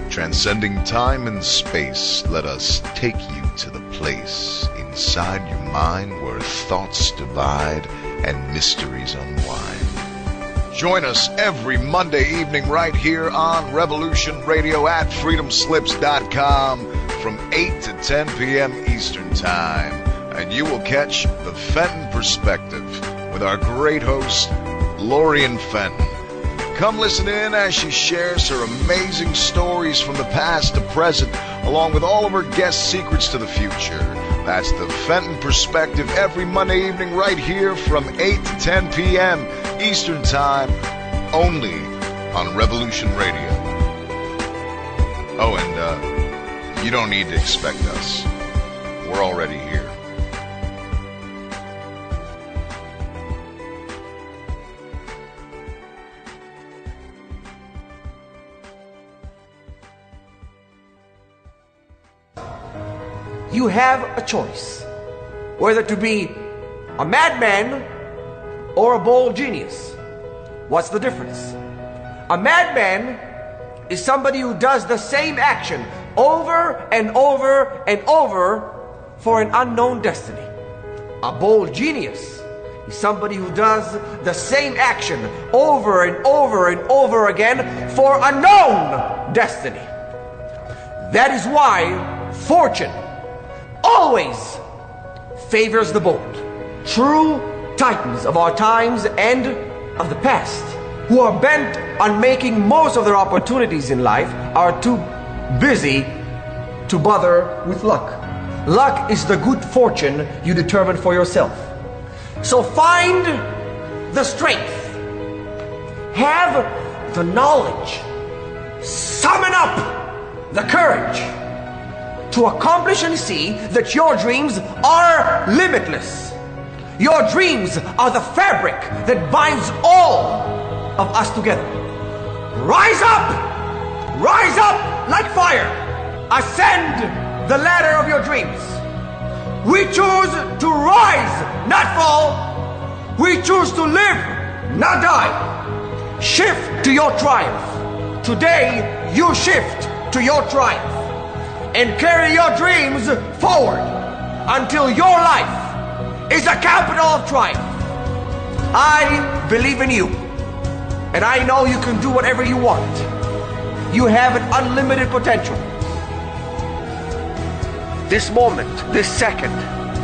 Transcending time and space, let us take you to the place inside your mind where thoughts divide and mysteries unwind. Join us every Monday evening right here on Revolution Radio at freedomslips.com from 8 to 10 p.m. Eastern Time. And you will catch the Fenton Perspective with our great host, Lorian Fenton. Come listen in as she shares her amazing stories from the past to present, along with all of her guest secrets to the future. That's the Fenton Perspective every Monday evening right here from 8 to 10 p.m. Eastern Time, only on Revolution Radio. Oh, and you don't need to expect us. We're already here. You have a choice, whether to be a madman or a bold genius. What's the difference? A madman is somebody who does the same action over and over and over for an unknown destiny. A bold genius is somebody who does the same action over and over and over again for a known destiny. That is why fortune always favors the bold. True titans of our times and of the past, who are bent on making most of their opportunities in life, are too busy to bother with luck. Luck is the good fortune you determine for yourself. So find the strength, have the knowledge, summon up the courage to accomplish and see that your dreams are limitless. Your dreams are the fabric that binds all of us together. Rise up like fire. Ascend the ladder of your dreams. We choose to rise, not fall. We choose to live, not die. Shift to your triumph. Today, you shift to your triumph. And carry your dreams forward until your life is a capital of triumph. I believe in you, and I know you can do whatever you want. You have an unlimited potential. This moment, this second,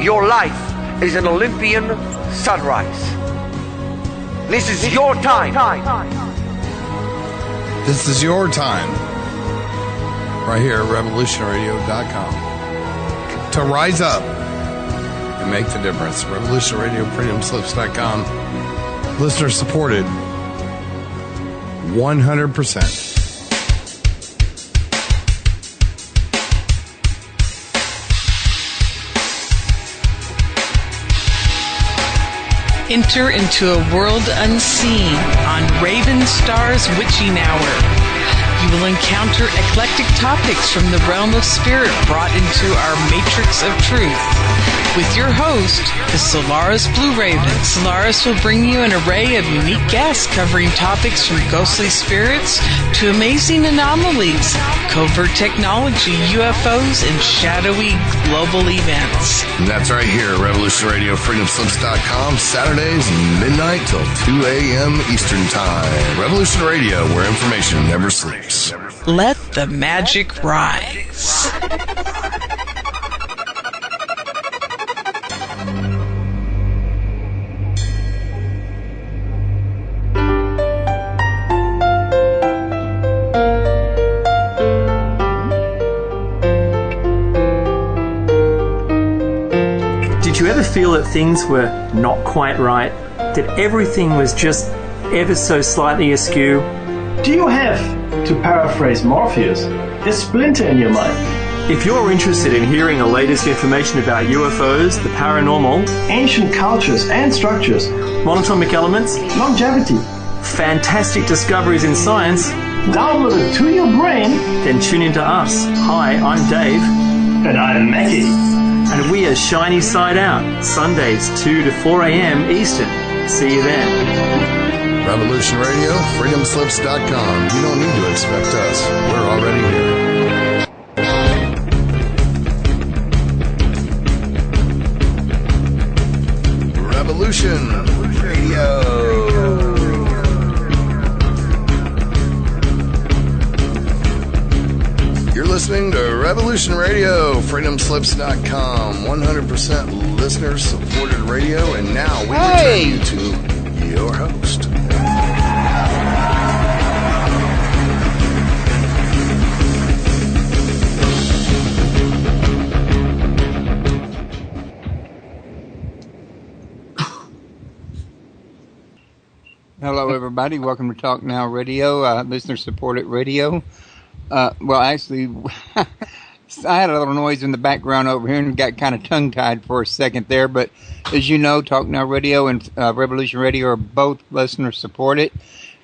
your life is an Olympian sunrise. This is your time. This is your time. Right here at revolutionradio.com to rise up and make the difference. Revolution Radio, freedomslips.com. Listener supported 100%. Enter into a world unseen on Raven Star's Witching Hour. You will encounter eclectic topics from the realm of spirit brought into our matrix of truth. With your host, the Solaris Blue Raven. Solaris will bring you an array of unique guests covering topics from ghostly spirits to amazing anomalies, covert technology, UFOs, and shadowy global events. And that's right here at Revolution Radio, freedomslips.com, Saturdays, midnight till 2 a.m. Eastern Time. Revolution Radio, where information never sleeps. Let the magic rise. Did you ever feel that things were not quite right? That everything was just ever so slightly askew? Do you have, to paraphrase Morpheus, a splinter in your mind? If you're interested in hearing the latest information about UFOs, the paranormal, ancient cultures and structures, monatomic elements, longevity, fantastic discoveries in science, downloaded to your brain, then tune into us. Hi, I'm Dave. and I'm Mackie. And we are Shiny Side Out, Sundays 2 to 4 a.m. Eastern. See you then. Revolution Radio, freedomslips.com. You don't need to expect us. We're already here. Revolution Radio. You're listening to Revolution Radio, freedomslips.com, 100% listener-supported radio, and now we return you to your host. Hello, everybody. Welcome to Talk Now Radio, listener-supported radio. Actually, I had a little noise in the background over here and got kind of tongue-tied for a second there. But as you know, Talk Now Radio and Revolution Radio are both listener-supported.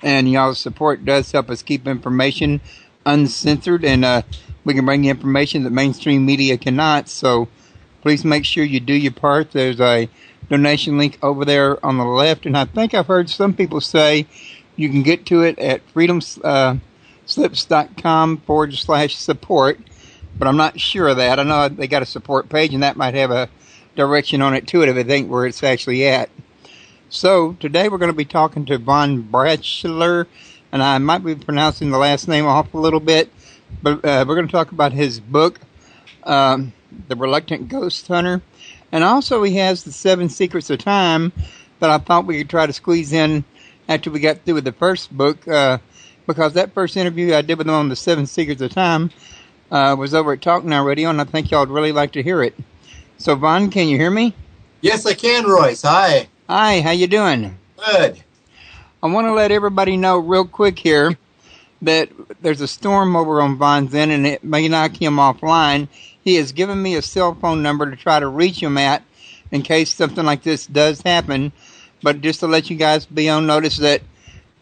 And y'all's support does help us keep information uncensored. And we can bring you information that mainstream media cannot. So please make sure you do your part. There's a donation link over there on the left. And I think I've heard some people say you can get to it at freedomslips.com/support. But I'm not sure of that. I know they got a support page, and that might have a direction on it to it if it ain't where it's actually at. So today we're going to be talking to Von Braschler, and I might be pronouncing the last name off a little bit, but we're going to talk about his book, The Reluctant Ghost Hunter, and also he has the 7 Secrets of Time that I thought we could try to squeeze in after we got through with the first book, because that first interview I did with him on the 7 Secrets of Time was over at Talk Now Radio, and I think y'all would really like to hear it. So, Von, can you hear me? Yes, I can, Royce. Hi. Hi, how you doing? Good. I want to let everybody know real quick here that there's a storm over on Von's end, and it may knock him offline. He has given me a cell phone number to try to reach him at in case something like this does happen. But just to let you guys be on notice that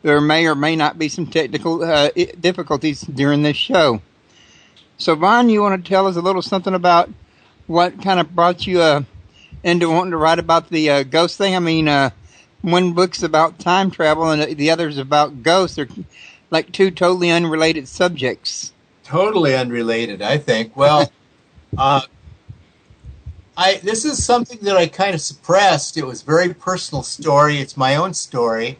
there may or may not be some technical difficulties during this show. So, Von, you want to tell us a little something about what kind of brought you into wanting to write about the ghost thing? I mean, one book's about time travel and the other's about ghosts. They're like two totally unrelated subjects. Totally unrelated, I think. Well, this is something that I kind of suppressed. It was a very personal story. It's my own story.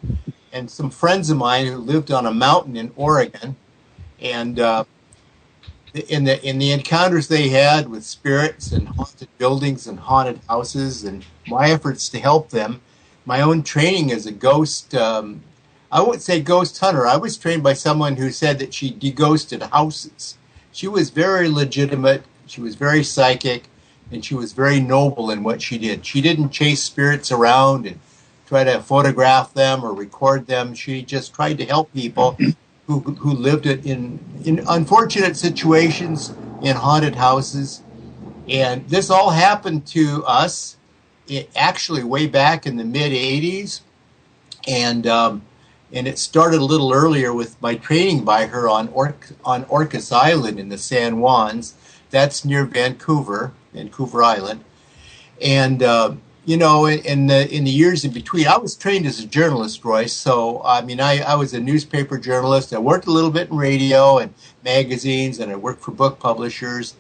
And some friends of mine who lived on a mountain in Oregon, and in the encounters they had with spirits and haunted buildings and haunted houses, and my efforts to help them, my own training as a ghost, I wouldn't say ghost hunter. I was trained by someone who said that she deghosted houses. She was very legitimate, she was very psychic, and she was very noble in what she did. She didn't chase spirits around and try to photograph them or record them. She just tried to help people who lived in unfortunate situations in haunted houses. And this all happened to us actually way back in the mid-'80s. And it started a little earlier with my training by her on Orcas Island in the San Juans. That's near Vancouver Island. And in the years in between, I was trained as a journalist, Royce. So, I mean, I was a newspaper journalist. I worked a little bit in radio and magazines, and I worked for book publishers.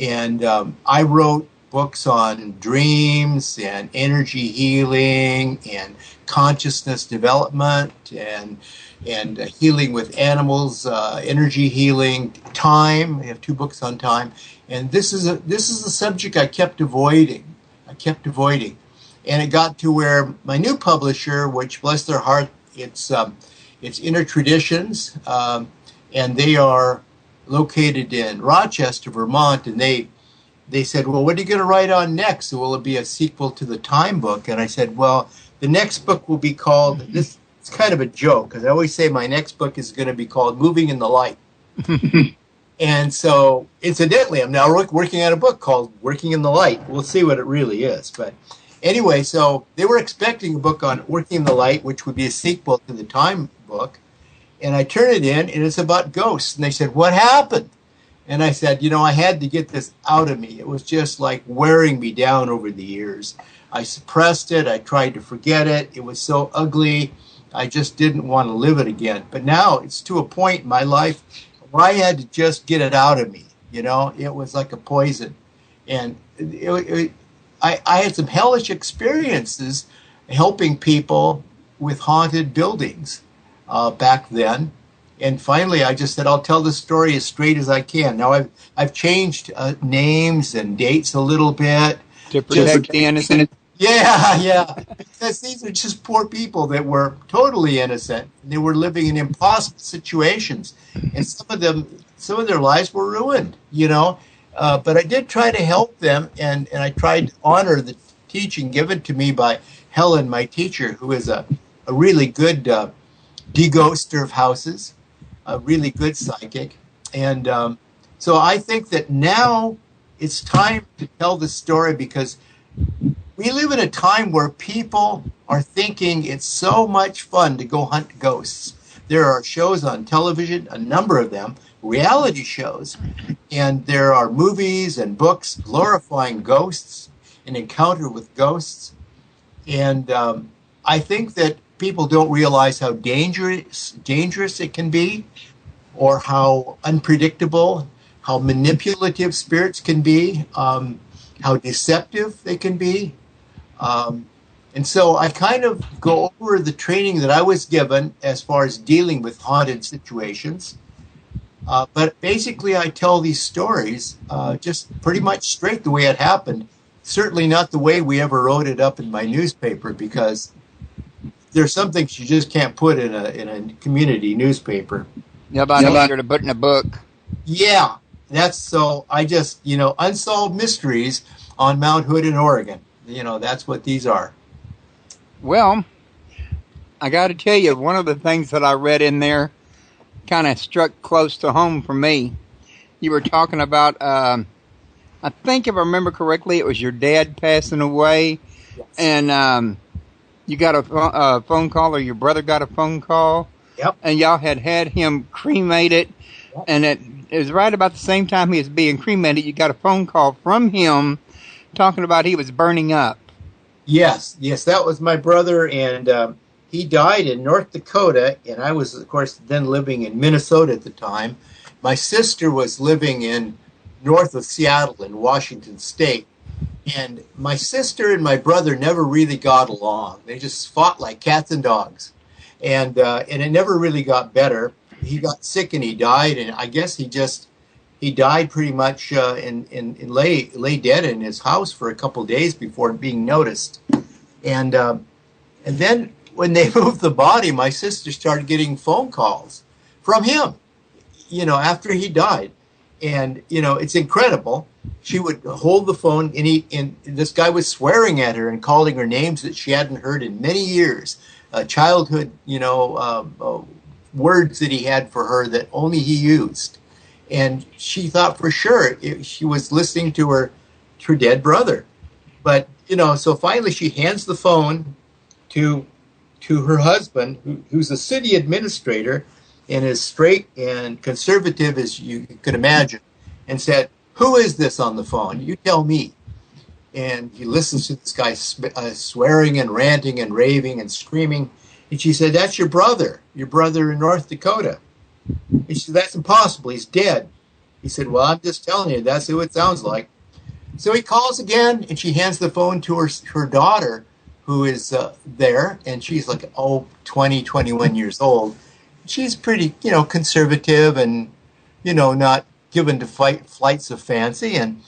And I wrote books on dreams and energy healing and consciousness development and healing with animals, energy healing, time. I have 2 books on time. And this is a subject I kept avoiding. And it got to where my new publisher, which bless their heart, it's Inner Traditions, and they are located in Rochester, Vermont, and they said, well, what are you going to write on next? Will it be a sequel to the Time book? And I said, well, the next book will be called, this. It's kind of a joke, because I always say my next book is going to be called Moving in the Light. And so, incidentally, I'm now working on a book called Working in the Light. We'll see what it really is. But Anyway, so they were expecting a book on Working in the Light, which would be a sequel to the Time book. And I turn it in, and it's about ghosts. And they said, "What happened?" And I said, I had to get this out of me. It was just like wearing me down over the years. I suppressed it. I tried to forget it. It was so ugly. I just didn't want to live it again. But now it's to a point in my life where I had to just get it out of me. It was like a poison. And I had some hellish experiences helping people with haunted buildings back then. And finally, I just said, I'll tell the story as straight as I can. Now, I've changed names and dates a little bit. To protect the innocent. Yeah. Because these are just poor people that were totally innocent. They were living in impossible situations. And some of their lives were ruined, But I did try to help them, and I tried to honor the teaching given to me by Helen, my teacher, who is a really good de-ghoster of houses, a really good psychic. And so I think that now it's time to tell the story, because we live in a time where people are thinking it's so much fun to go hunt ghosts. There are shows on television, a number of them, reality shows, and there are movies and books glorifying ghosts, an encounter with ghosts. And I think that people don't realize how dangerous it can be, or how unpredictable, how manipulative spirits can be, how deceptive they can be. And so I kind of go over the training that I was given as far as dealing with haunted situations. But basically I tell these stories just pretty much straight the way it happened. Certainly not the way we ever wrote it up in my newspaper, because there's some things you just can't put in a community newspaper. Yeah, but easier to put in a book. Yeah, that's so. I just, unsolved mysteries on Mount Hood in Oregon. That's what these are. Well, I got to tell you, one of the things that I read in there kind of struck close to home for me. You were talking about, I think if I remember correctly, it was your dad passing away. Yes. And you got a phone call, or your brother got a phone call. Yep. And y'all had him cremated. Yep. And it was right about the same time he was being cremated, you got a phone call from him talking about he was burning up. Yes, that was my brother, and he died in North Dakota, and I was, of course, then living in Minnesota at the time. My sister was living in north of Seattle in Washington State, and my sister and my brother never really got along. They just fought like cats and dogs, and it never really got better. He got sick and he died, and I guess he died pretty much and lay dead in his house for a couple of days before being noticed. And then when they moved the body, my sister started getting phone calls from him, after he died. And, it's incredible. She would hold the phone, and this guy was swearing at her and calling her names that she hadn't heard in many years. Childhood, words that he had for her that only he used. And she thought for sure she was listening to her dead brother. But, so finally she hands the phone to her husband, who's a city administrator and as straight and conservative as you could imagine, and said, "Who is this on the phone? You tell me." And he listens to this guy swearing and ranting and raving and screaming. And she said, "That's your brother in North Dakota." He said, "That's impossible. He's dead." He said, "Well, I'm just telling you, that's who it sounds like." So he calls again, and she hands the phone to her daughter, who is there, and she's like, 20, 21 years old. She's pretty, conservative and, not given to flights of fancy. And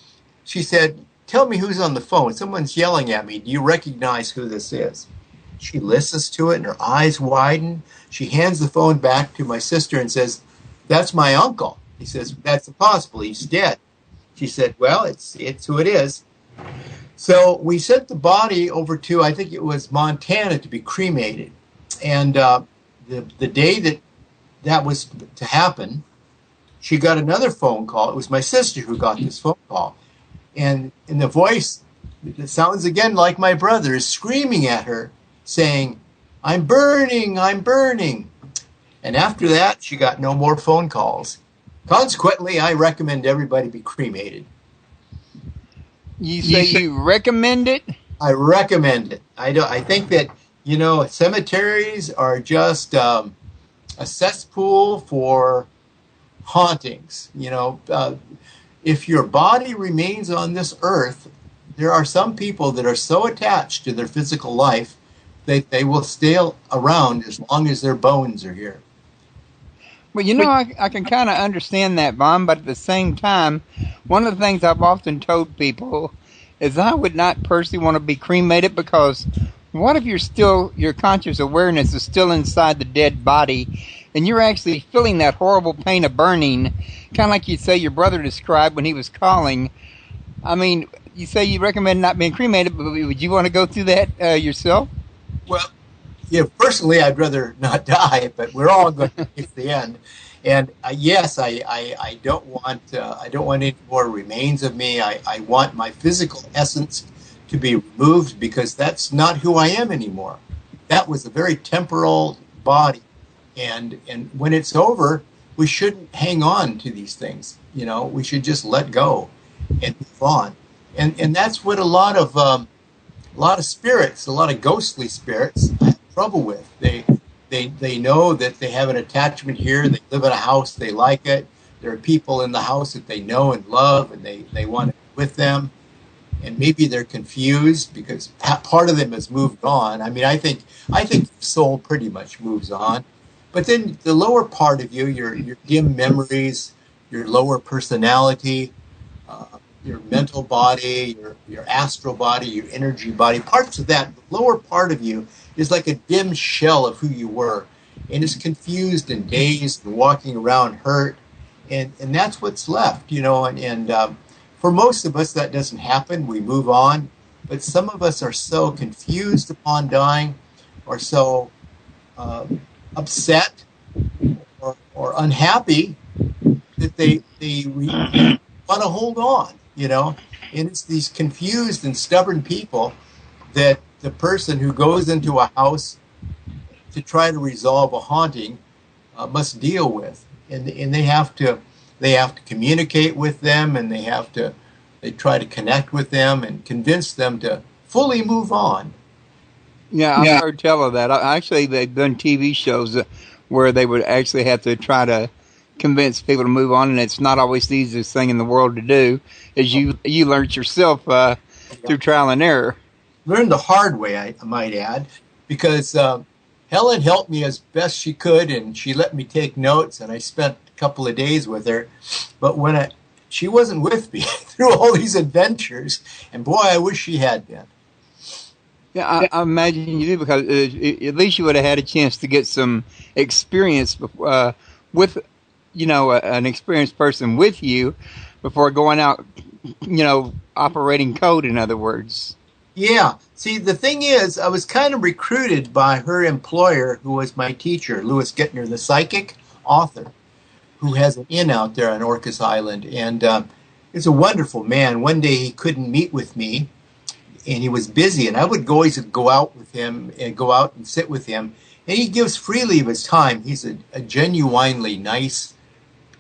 she said, "Tell me who's on the phone. Someone's yelling at me. Do you recognize who this is?" She listens to it, and her eyes widen. She hands the phone back to my sister and says, "That's my uncle." He says, "That's impossible. He's dead." She said, "Well, it's who it is." So we sent the body over to, I think it was Montana, to be cremated. And the day that was to happen, she got another phone call. It was my sister who got this phone call. And the voice it sounds again like my brother is screaming at her, saying, I'm burning, I'm burning. And after that, she got no more phone calls. Consequently, I recommend everybody be cremated. You say you recommend it? I recommend it. I think that, cemeteries are just a cesspool for hauntings. If your body remains on this earth, there are some people that are so attached to their physical life that they will stay around as long as their bones are here. Well, I can kind of understand that, Bon, but at the same time, one of the things I've often told people is I would not personally want to be cremated, because what if your conscious awareness is still inside the dead body and you're actually feeling that horrible pain of burning, kind of like you say your brother described when he was calling. I mean, you say you recommend not being cremated, but would you want to go through that yourself? Well, personally, I'd rather not die, but we're all going to reach the end. And yes, I don't want any more remains of me. I want my physical essence to be removed, because that's not who I am anymore. That was a very temporal body, and when it's over, we shouldn't hang on to these things. We should just let go and move on. And that's what a lot of spirits, a lot of ghostly spirits, have trouble with. They know that they have an attachment here. They live in a house, they like it. There are people in the house that they know and love, and they want to be with them. And maybe they're confused because part of them has moved on. I mean, I think the soul pretty much moves on. But then the lower part of you, your dim memories, your lower personality, your mental body, your astral body, your energy body, parts of that, the lower part of you is like a dim shell of who you were, and is confused and dazed and walking around hurt, and that's what's left, and for most of us that doesn't happen. We move on, but some of us are so confused upon dying, or so upset or unhappy that they want to hold on, and it's these confused and stubborn people that the person who goes into a house to try to resolve a haunting must deal with, and they have to communicate with them, and they try to connect with them and convince them to fully move on. Yeah, I've heard tell of that. Actually, they've done TV shows where they would actually have to try to convince people to move on, and it's not always the easiest thing in the world to do, as you learned yourself through trial and error. Learned the hard way, I might add, because Helen helped me as best she could, and she let me take notes, and I spent a couple of days with her. But she wasn't with me through all these adventures, and boy, I wish she had been. Yeah, I imagine you do, because at least you would have had a chance to get some experience with, an experienced person with you before going out, operating code, in other words. Yeah. See, the thing is, I was kind of recruited by her employer, who was my teacher, Louis Gittner, the psychic author, who has an inn out there on Orcas Island. And he's a wonderful man. One day he couldn't meet with me, and he was busy. And I would always go out with him and go out and sit with him. And he gives freely of his time. He's a genuinely nice,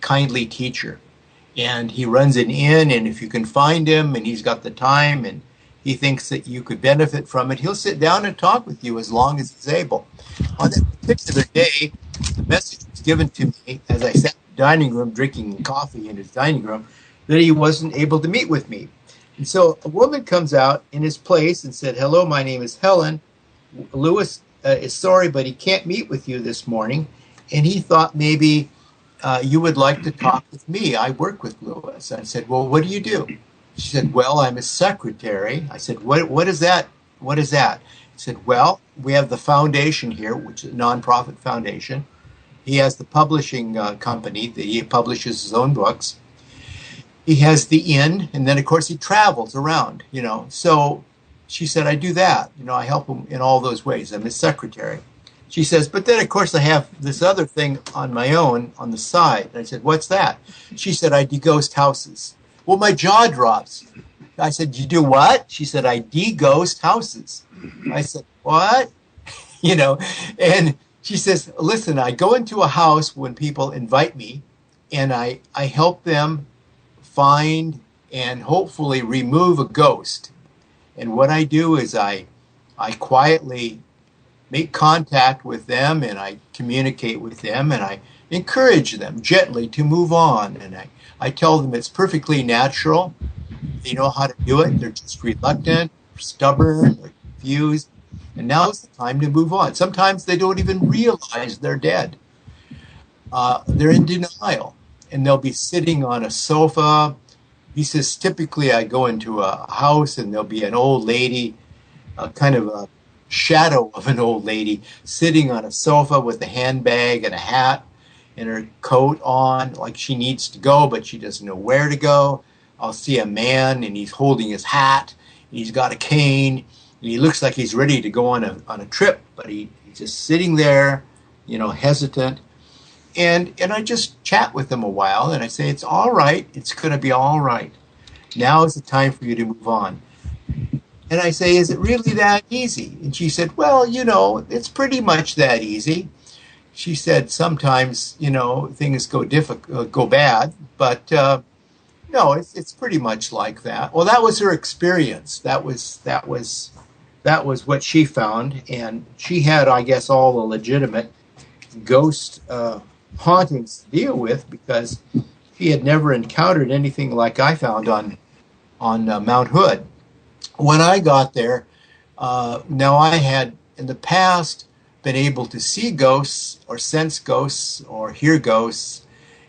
kindly teacher. And he runs an inn, and if you can find him and he's got the time and he thinks that you could benefit from it, he'll sit down and talk with you as long as he's able. On that particular day, the message was given to me as I sat in the dining room drinking coffee in his dining room that he wasn't able to meet with me. And so a woman comes out in his place and said, "Hello, my name is Helen. Louis is sorry, but he can't meet with you this morning. And he thought maybe you would like to talk with me. I work with Louis." I said, "Well, what do you do?" She said, "Well, I'm a secretary." I said, What is that? What is that?" She said, "Well, we have the foundation here, which is a nonprofit foundation. He has the publishing company that he publishes his own books. He has the inn, and then, of course, he travels around, So she said, "I do that. I help him in all those ways. I'm his secretary." She says, "But then, of course, I have this other thing on my own on the side." And I said, "What's that?" She said, "I do ghost houses." Well, my jaw drops. I said, you do what? She said, I de-ghost houses. I said, what? You know, and she says, listen, I go into a house when people invite me, and I help them find and hopefully remove a ghost. And what I do is I quietly make contact with them, and I communicate with them, and I encourage them gently to move on. And I tell them it's perfectly natural. They know how to do it. They're just reluctant, stubborn, or confused. And now is the time to move on. Sometimes they don't even realize they're dead. They're in denial, and they'll be sitting on a sofa. He says, typically I go into a house and there'll be an old lady, kind of a shadow of an old lady, sitting on a sofa with a handbag and a hat and her coat on, like she needs to go, but she doesn't know where to go. I'll see a man, and he's holding his hat, and he's got a cane, and he looks like he's ready to go on a trip, but he's just sitting there, you know, hesitant. And I just chat with him a while, and I say, it's all right. It's going to be all right. Now is the time for you to move on. And I say, is it really that easy? And she said, well, you know, it's pretty much that easy. She said, sometimes, you know, things go bad, but no, it's pretty much like that. Well, that was her experience. That was what she found, and she had, I guess, all the legitimate ghost hauntings to deal with, because she had never encountered anything like I found on Mount Hood. When I got there, now I had in the past been able to see ghosts or sense ghosts or hear ghosts.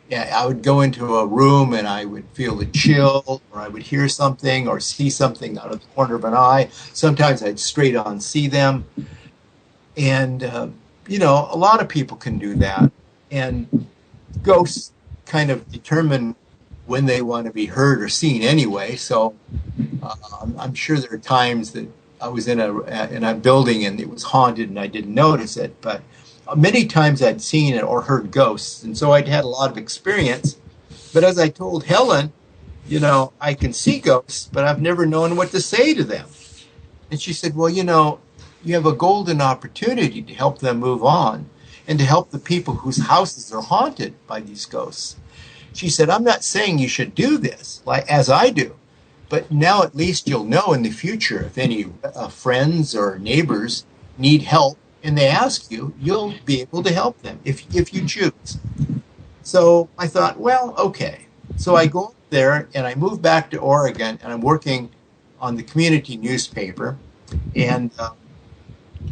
Yeah, I would go into a room and I would feel a chill, or I would hear something or see something out of the corner of an eye. Sometimes I'd straight on see them. And, you know, a lot of people can do that. And ghosts kind of determine when they want to be heard or seen anyway. So I'm sure there are times that I was in a building and it was haunted and I didn't notice it, but many times I'd seen it or heard ghosts, and so I'd had a lot of experience. But as I told Helen, you know, I can see ghosts, but I've never known what to say to them. And she said, well, you know, you have a golden opportunity to help them move on and to help the people whose houses are haunted by these ghosts. She said, I'm not saying you should do this like as I do, but now at least you'll know in the future if any friends or neighbors need help and they ask you, you'll be able to help them if you choose. So I thought, well, okay. So I go up there and I move back to Oregon, and I'm working on the community newspaper, and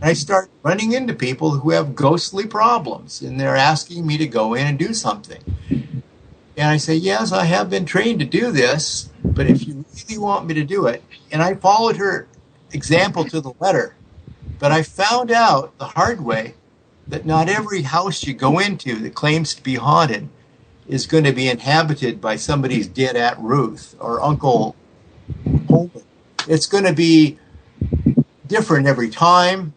I start running into people who have ghostly problems, and they're asking me to go in and do something. And I say, yes, I have been trained to do this, but if you really want me to do it, and I followed her example to the letter. But I found out the hard way that not every house you go into that claims to be haunted is going to be inhabited by somebody's dead Aunt Ruth or Uncle Homer. It's going to be different every time.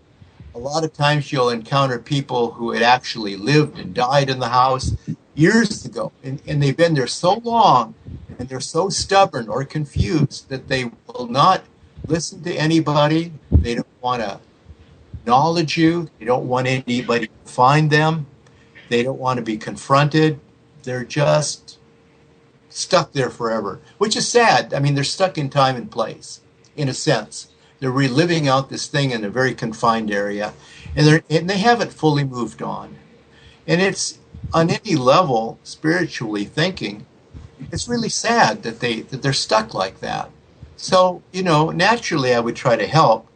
A lot of times you'll encounter people who had actually lived and died in the house years ago, and they've been there so long, and they're so stubborn or confused that they will not listen to anybody. They don't want to acknowledge you. They don't want anybody to find them. They don't want to be confronted. They're just stuck there forever, which is sad. I mean, they're stuck in time and place, in a sense. They're reliving out this thing in a very confined area, and they haven't fully moved on. And it's, on any level, spiritually thinking, it's really sad that they're stuck like that. So, you know, naturally I would try to help,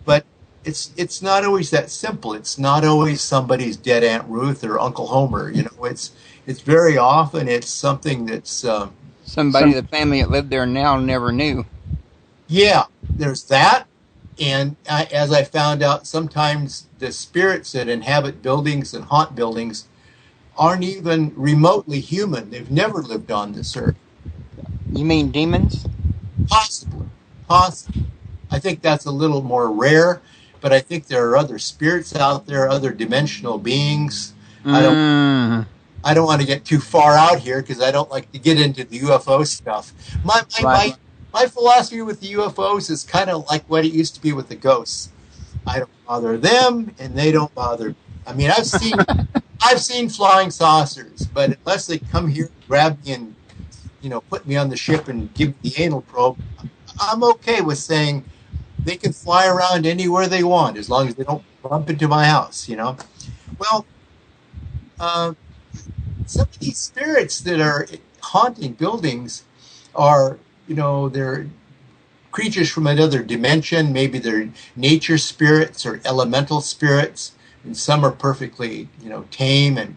but it's not always that simple. It's not always somebody's dead Aunt Ruth or Uncle Homer. You know, it's very often it's something that's somebody the family that lived there now never knew. Yeah, there's that. And as I found out, sometimes the spirits that inhabit buildings and haunt buildings aren't even remotely human. They've never lived on this earth. You mean demons? Possibly. I think that's a little more rare, but I think there are other spirits out there, other dimensional beings. I don't want to get too far out here because I don't like to get into the UFO stuff. My My philosophy with the UFOs is kind of like what it used to be with the ghosts. I don't bother them, and they don't bother me. I mean, I've seen flying saucers, but unless they come here, grab me, and put me on the ship and give me the anal probe, I'm okay with saying they can fly around anywhere they want as long as they don't bump into my house. Well, some of these spirits that are haunting buildings are, they're creatures from another dimension. Maybe they're nature spirits or elemental spirits, and some are perfectly, tame and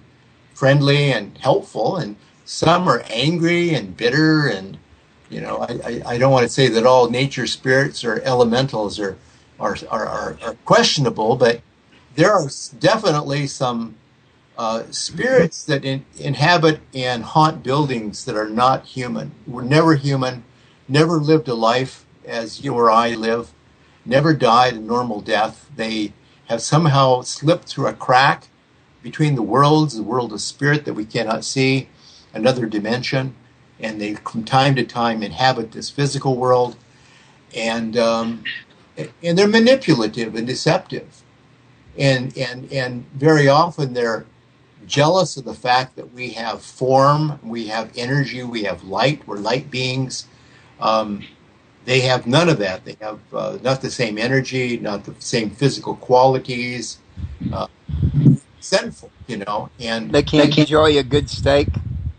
friendly and helpful, and some are angry and bitter. And I don't want to say that all nature spirits or elementals are questionable, but there are definitely some spirits that inhabit and haunt buildings that are not human. Were never human, never lived a life as you or I live, never died a normal death. They have somehow slipped through a crack between the worlds, the world of spirit that we cannot see, another dimension, and they from time to time inhabit this physical world, and they're manipulative and deceptive, and very often they're jealous of the fact that we have form, we have energy, we have light, we're light beings. They have none of that. They have not the same energy, not the same physical qualities. Sinful, and They can't enjoy a good steak.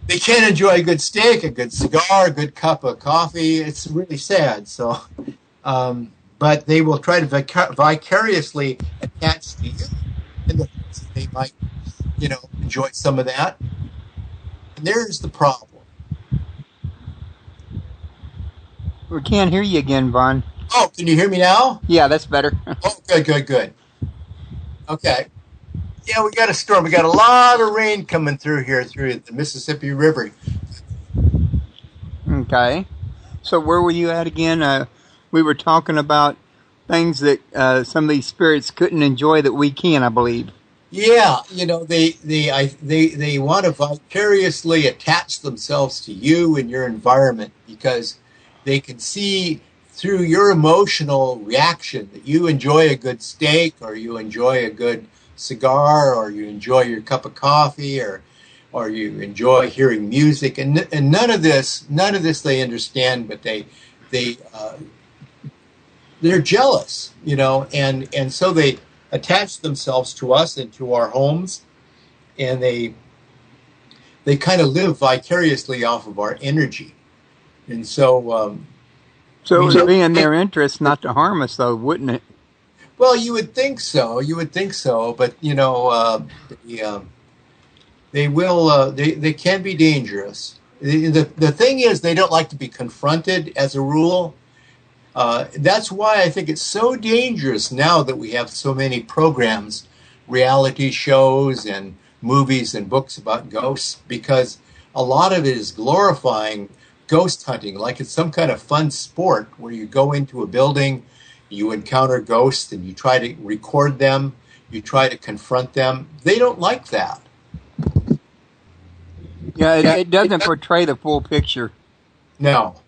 they can't enjoy a good steak, a good cigar, a good cup of coffee. It's really sad. So, but they will try to vicariously attach to you, and they might, enjoy some of that. And there's the problem. We can't hear you again, Vaughn. Oh, can you hear me now? Yeah, that's better. Oh, good. Okay. Yeah, we got a storm. We got a lot of rain coming through here through the Mississippi River. Okay. So where were you at again? We were talking about things that some of these spirits couldn't enjoy that we can, I believe. Yeah, they want to vicariously attach themselves to you and your environment because they can see through your emotional reaction that you enjoy a good steak, or you enjoy a good cigar, or you enjoy your cup of coffee, or you enjoy hearing music, and none of this they understand, but they're jealous, and so they attach themselves to us and to our homes, and they kind of live vicariously off of our energy. And so so it would be in their interest not to harm us, though, wouldn't it? Well, you would think so, but they will. They can be dangerous. The thing is, they don't like to be confronted as a rule. That's why I think it's so dangerous now that we have so many programs, reality shows and movies and books about ghosts, because a lot of it is glorifying ghost hunting like it's some kind of fun sport where you go into a building, you encounter ghosts, and you try to record them, you try to confront them. They don't like that. Yeah, it doesn't portray the full picture. No.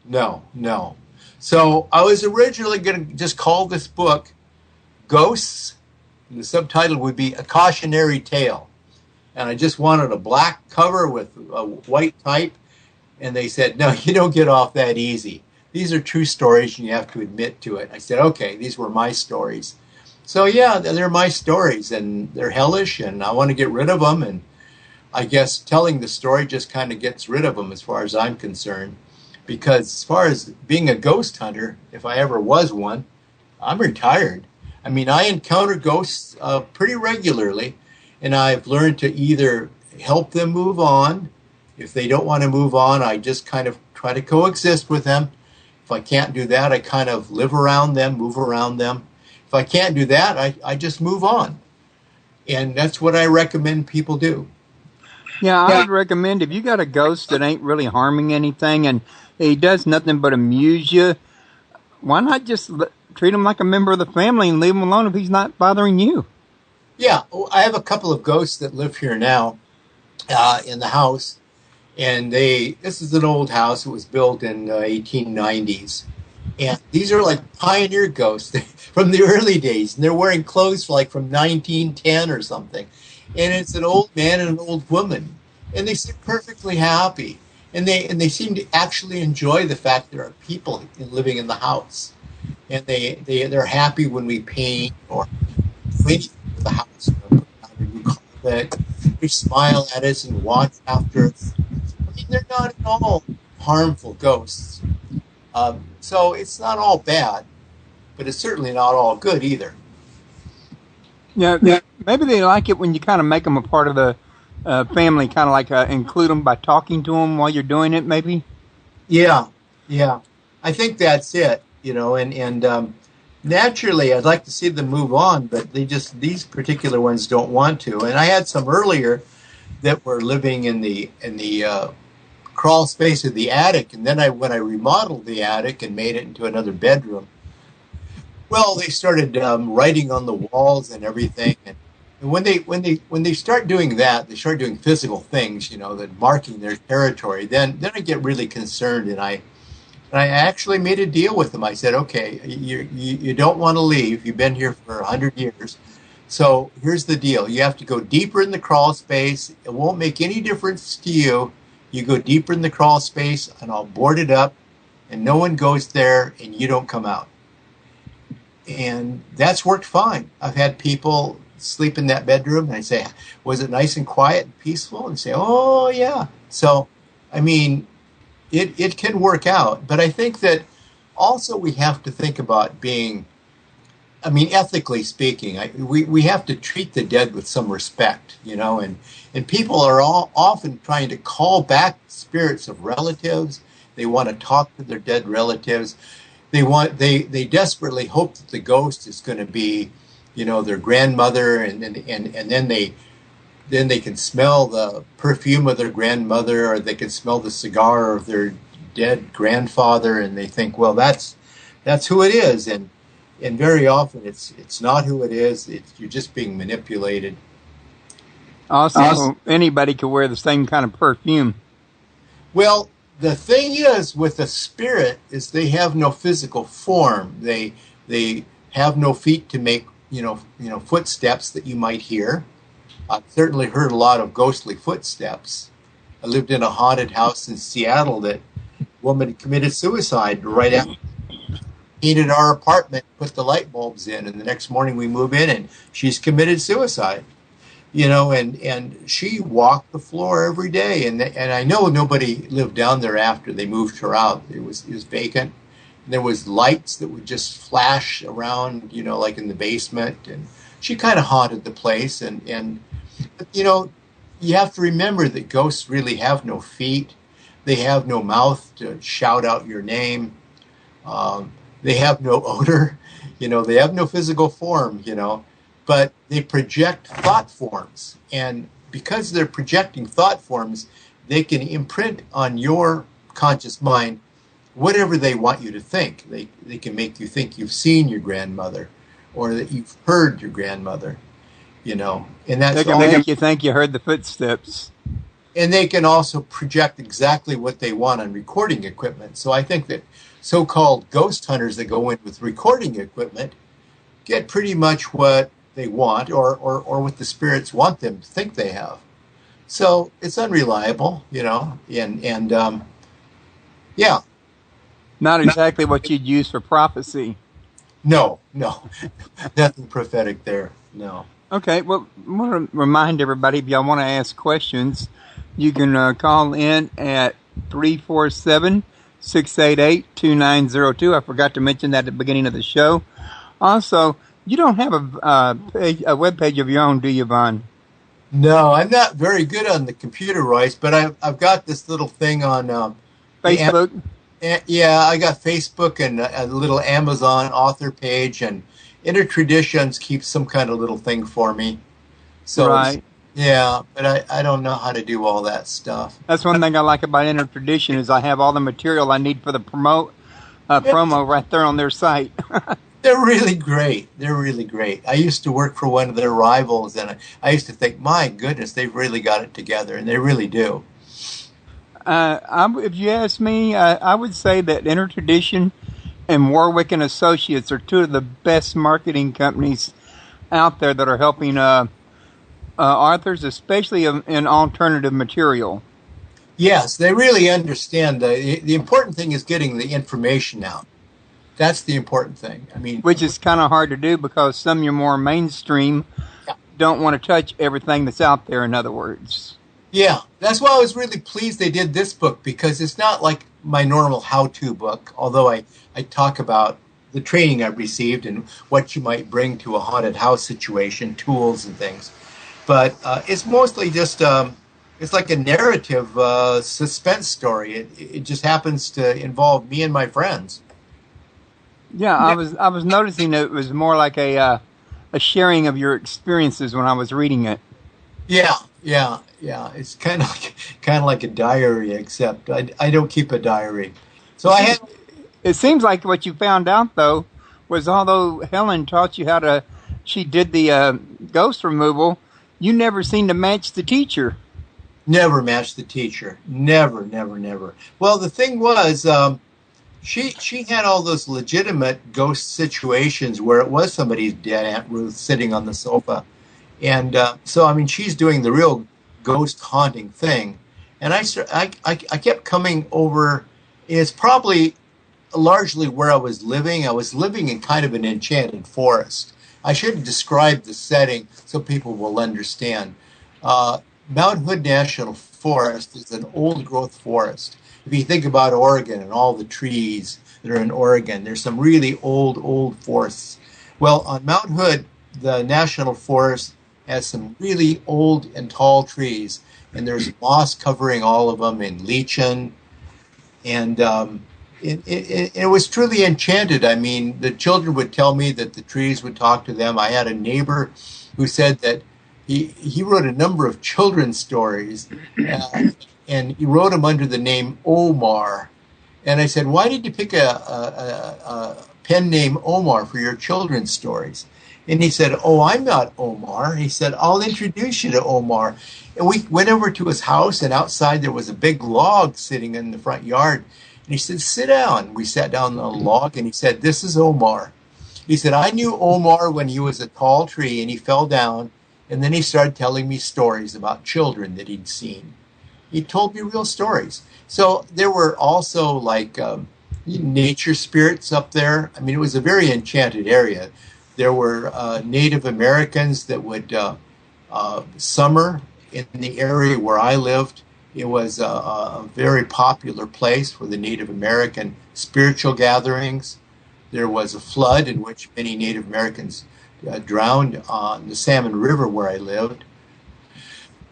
So I was originally going to just call this book Ghosts, and the subtitle would be A Cautionary Tale. And I just wanted a black cover with a white type, and they said, no, you don't get off that easy. These are true stories, and you have to admit to it. I said, okay, these were my stories. So yeah, they're my stories, and they're hellish, and I want to get rid of them, and I guess telling the story just kind of gets rid of them as far as I'm concerned. Because as far as being a ghost hunter, if I ever was one, I'm retired. I mean, I encounter ghosts pretty regularly, and I've learned to either help them move on. If they don't want to move on, I just kind of try to coexist with them. If I can't do that, I kind of live around them, move around them. If I can't do that, I just move on. And that's what I recommend people do. Yeah, I would recommend if you got a ghost that ain't really harming anything and he does nothing but amuse you, why not just treat him like a member of the family and leave him alone if he's not bothering you? Yeah, I have a couple of ghosts that live here now in the house, And this is an old house. It was built in 1890s. And these are like pioneer ghosts from the early days. And they're wearing clothes like from 1910 or something. And it's an old man and an old woman. And they seem perfectly happy. And they seem to actually enjoy the fact there are people living in the house. And they're happy when we paint or clean the house. Or put out a new carpet. They smile at us and watch after us. I mean, they're not at all harmful ghosts. So it's not all bad, but it's certainly not all good either. Yeah, maybe they like it when you kind of make them a part of the family, kind of like include them by talking to them while you're doing it, maybe? Yeah. I think that's it, and naturally I'd like to see them move on, but these particular ones don't want to. And I had some earlier that were living in the crawl space of the attic, and then when I remodeled the attic and made it into another bedroom, well, they started writing on the walls and everything. And when they start doing that, they start doing physical things, that marking their territory. Then I get really concerned, and I actually made a deal with them. I said, okay, you don't want to leave. You've been here for 100 years. So here's the deal. You have to go deeper in the crawl space. It won't make any difference to you. You go deeper in the crawl space, and I'll board it up, and no one goes there, and you don't come out. And that's worked fine. I've had people sleep in that bedroom, and I say, was it nice and quiet and peaceful? And say, oh, yeah. So, I mean, it can work out. But I think that also we have to think about ethically speaking, we have to treat the dead with some respect, and people are often trying to call back spirits of relatives. They want to talk to their dead relatives. They desperately hope that the ghost is going to be, their grandmother, and then they can smell the perfume of their grandmother, or they can smell the cigar of their dead grandfather, and they think, well, that's who it is, and very often it's not who it is. You're just being manipulated. Also, anybody could wear the same kind of perfume. Well, the thing is with a spirit is they have no physical form. They have no feet to make footsteps that you might hear. I've certainly heard a lot of ghostly footsteps. I lived in a haunted house in Seattle that a woman committed suicide right after heated our apartment, put the light bulbs in, and the next morning we move in and she's committed suicide. And she walked the floor every day, and I know nobody lived down there after they moved her out. It was vacant. And there was lights that would just flash around, like in the basement, and she kind of haunted the place. But you have to remember that ghosts really have no feet. They have no mouth to shout out your name. They have no odor, they have no physical form, but they project thought forms. And because they're projecting thought forms, they can imprint on your conscious mind whatever they want you to think. They can make you think you've seen your grandmother, or that you've heard your grandmother, and that's they can make you think you heard the footsteps. And they can also project exactly what they want on recording equipment. So I think that so-called ghost hunters that go in with recording equipment get pretty much what they want, or what the spirits want them to think they have. So it's unreliable, and yeah. Not exactly what you'd use for prophecy. No, nothing prophetic there, no. Okay, well, I want to remind everybody, if y'all want to ask questions, you can call in at 347-688-2902. I forgot to mention that at the beginning of the show. Also, you don't have a web page of your own, do you, Vaughn? No, I'm not very good on the computer, Royce, but I've got this little thing on Facebook. Yeah, I got Facebook and a little Amazon author page, and Inner Traditions keeps some kind of little thing for me. So right. Yeah, but I don't know how to do all that stuff. That's one thing I like about Inner Tradition is I have all the material I need for the promo right there on their site. They're really great. I used to work for one of their rivals, and I used to think, my goodness, they've really got it together, and they really do. If you ask me, I would say that Intertradition and Warwick and Associates are two of the best marketing companies out there that are helping authors, especially in alternative material. Yes, they really understand. The important thing is getting the information out. That's the important thing. I mean, which is kind of hard to do because some of your more mainstream don't want to touch everything that's out there, in other words. Yeah, that's why I was really pleased they did this book, because it's not like my normal how-to book, although I talk about the training I've received and what you might bring to a haunted house situation, tools and things. But it's mostly just, it's like a narrative suspense story. It just happens to involve me and my friends. Yeah, I was noticing that it was more like a sharing of your experiences when I was reading it. Yeah. It's kind of like a diary, except I don't keep a diary. So It seems like what you found out though was, although Helen taught you she did the ghost removal, you never seemed to match the teacher. Never matched the teacher. Never. Well, the thing was, she had all those legitimate ghost situations where it was somebody's dead Aunt Ruth sitting on the sofa. And so, I mean, she's doing the real ghost haunting thing. And I kept coming over. It's probably largely where I was living. I was living in kind of an enchanted forest. I should describe the setting so people will understand. Mount Hood National Forest is an old-growth forest. If you think about Oregon and all the trees that are in Oregon, there's some really old forests. Well, on Mount Hood, the National Forest has some really old and tall trees, and there's moss covering all of them in lichen, and it was truly enchanted. I mean, the children would tell me that the trees would talk to them. I had a neighbor who said that he wrote a number of children's stories, and he wrote them under the name Omar. And I said, why did you pick a pen name Omar for your children's stories? And he said, oh, I'm not Omar. He said, I'll introduce you to Omar. And we went over to his house, and outside there was a big log sitting in the front yard. And he said, sit down. We sat down on a log, and he said, this is Omar. He said, I knew Omar when he was a tall tree, and he fell down, and then he started telling me stories about children that he'd seen. He told me real stories. So there were also like nature spirits up there. I mean, it was a very enchanted area. There were Native Americans that would summer in the area where I lived. It was a very popular place for the Native American spiritual gatherings. There was a flood in which many Native Americans drowned on the Salmon River where I lived.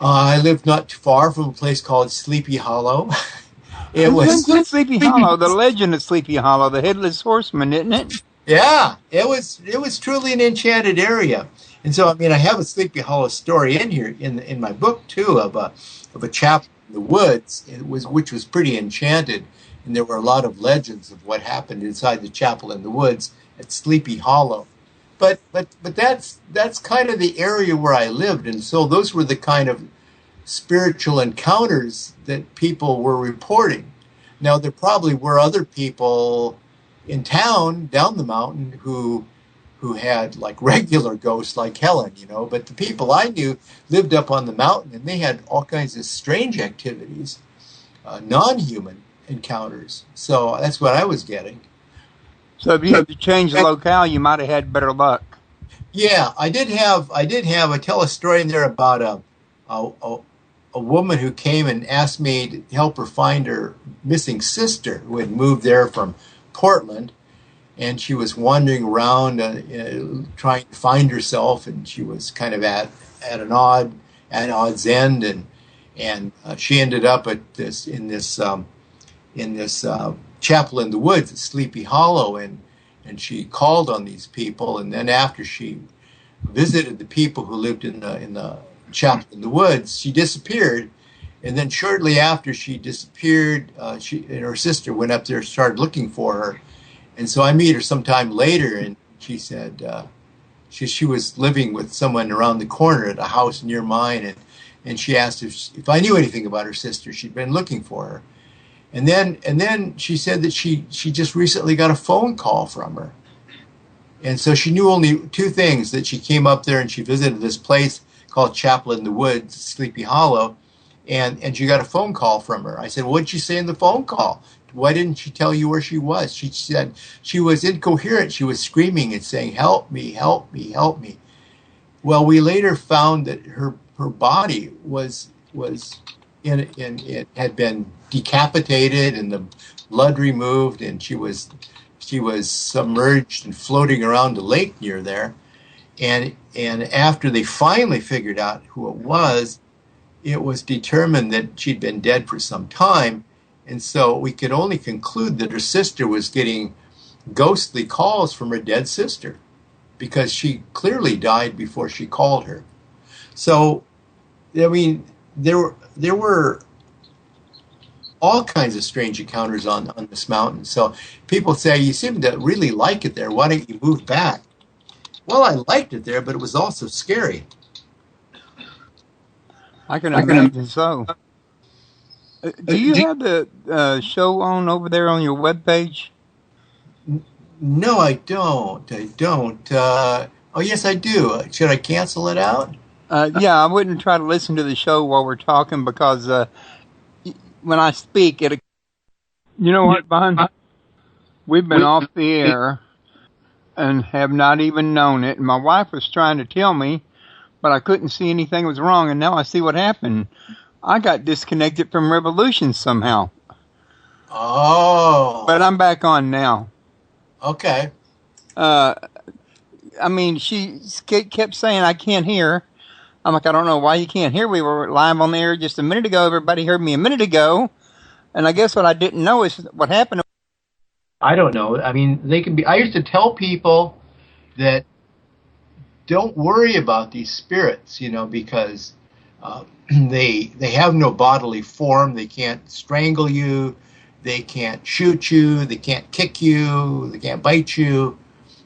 I lived not too far from a place called Sleepy Hollow. It was Sleepy Hollow, the legend of Sleepy Hollow, the headless horseman, isn't it? Yeah, it was truly an enchanted area. And so, I mean, I have a Sleepy Hollow story in here in my book too, of a chapel in the woods, which was pretty enchanted, and there were a lot of legends of what happened inside the chapel in the woods at Sleepy Hollow. But that's kind of the area where I lived, and so those were the kind of spiritual encounters that people were reporting. Now, there probably were other people in town down the mountain who had like regular ghosts like Helen, but the people I knew lived up on the mountain, and they had all kinds of strange activities, non-human encounters. So that's what I was getting. So if you had to change the locale, you might have had better luck. Yeah, I tell a story in there about a woman who came and asked me to help her find her missing sister who had moved there from Portland, and she was wandering around trying to find herself, and she was kind of at an odd's end, and she ended up in this chapel in the woods at Sleepy Hollow, and she called on these people, and then after she visited the people who lived in the chapel in the woods, she disappeared. And then shortly after she disappeared, she and her sister went up there and started looking for her. And so I meet her sometime later, and she said she was living with someone around the corner at a house near mine, and and she asked if I knew anything about her sister. She'd been looking for her. And then she said that she just recently got a phone call from her. And so she knew only two things, that she came up there and she visited this place called Chapel in the Woods, Sleepy Hollow, and she got a phone call from her. I said, what'd she say in the phone call? Why didn't she tell you where she was? She said she was incoherent. She was screaming and saying, help me, help me, help me. Well, we later found that her body was in it had been decapitated and the blood removed, and she was submerged and floating around a lake near there. And after they finally figured out who it was determined that she'd been dead for some time. And so we could only conclude that her sister was getting ghostly calls from her dead sister, because she clearly died before she called her. So, I mean, there were all kinds of strange encounters on this mountain. So people say, you seem to really like it there. Why don't you move back? Well, I liked it there, but it was also scary. I can imagine so. Do you have the show on over there on your webpage? No, I don't. Oh, yes, I do. Should I cancel it out? Yeah, I wouldn't try to listen to the show while we're talking, because when I speak, you know what, Bon? We've been off the air and have not even known it. And my wife was trying to tell me, but I couldn't see anything was wrong. And now I see what happened. I got disconnected from Revolution somehow. Oh. But I'm back on now. Okay. I mean, she kept saying, I can't hear. I'm like, I don't know why you can't hear. We were live on the air just a minute ago. Everybody heard me a minute ago. And I guess what I didn't know is what happened. I don't know. I mean, they can be. I used to tell people that don't worry about these spirits, because they have no bodily form. They can't strangle you. They can't shoot you. They can't kick you. They can't bite you.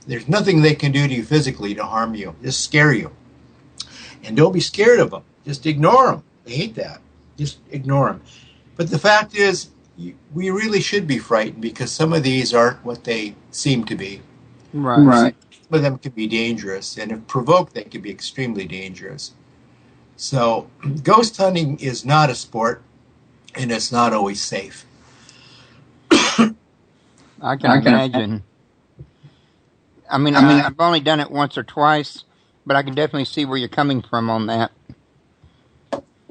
There's nothing they can do to you physically to harm you, just scare you. And don't be scared of them. Just ignore them. They hate that. Just ignore them. But the fact is, we really should be frightened, because some of these aren't what they seem to be. Right. Some of them can be dangerous, and if provoked, they can be extremely dangerous. So ghost hunting is not a sport, and it's not always safe. I can imagine. I mean, I've only done it once or twice, but I can definitely see where you're coming from on that.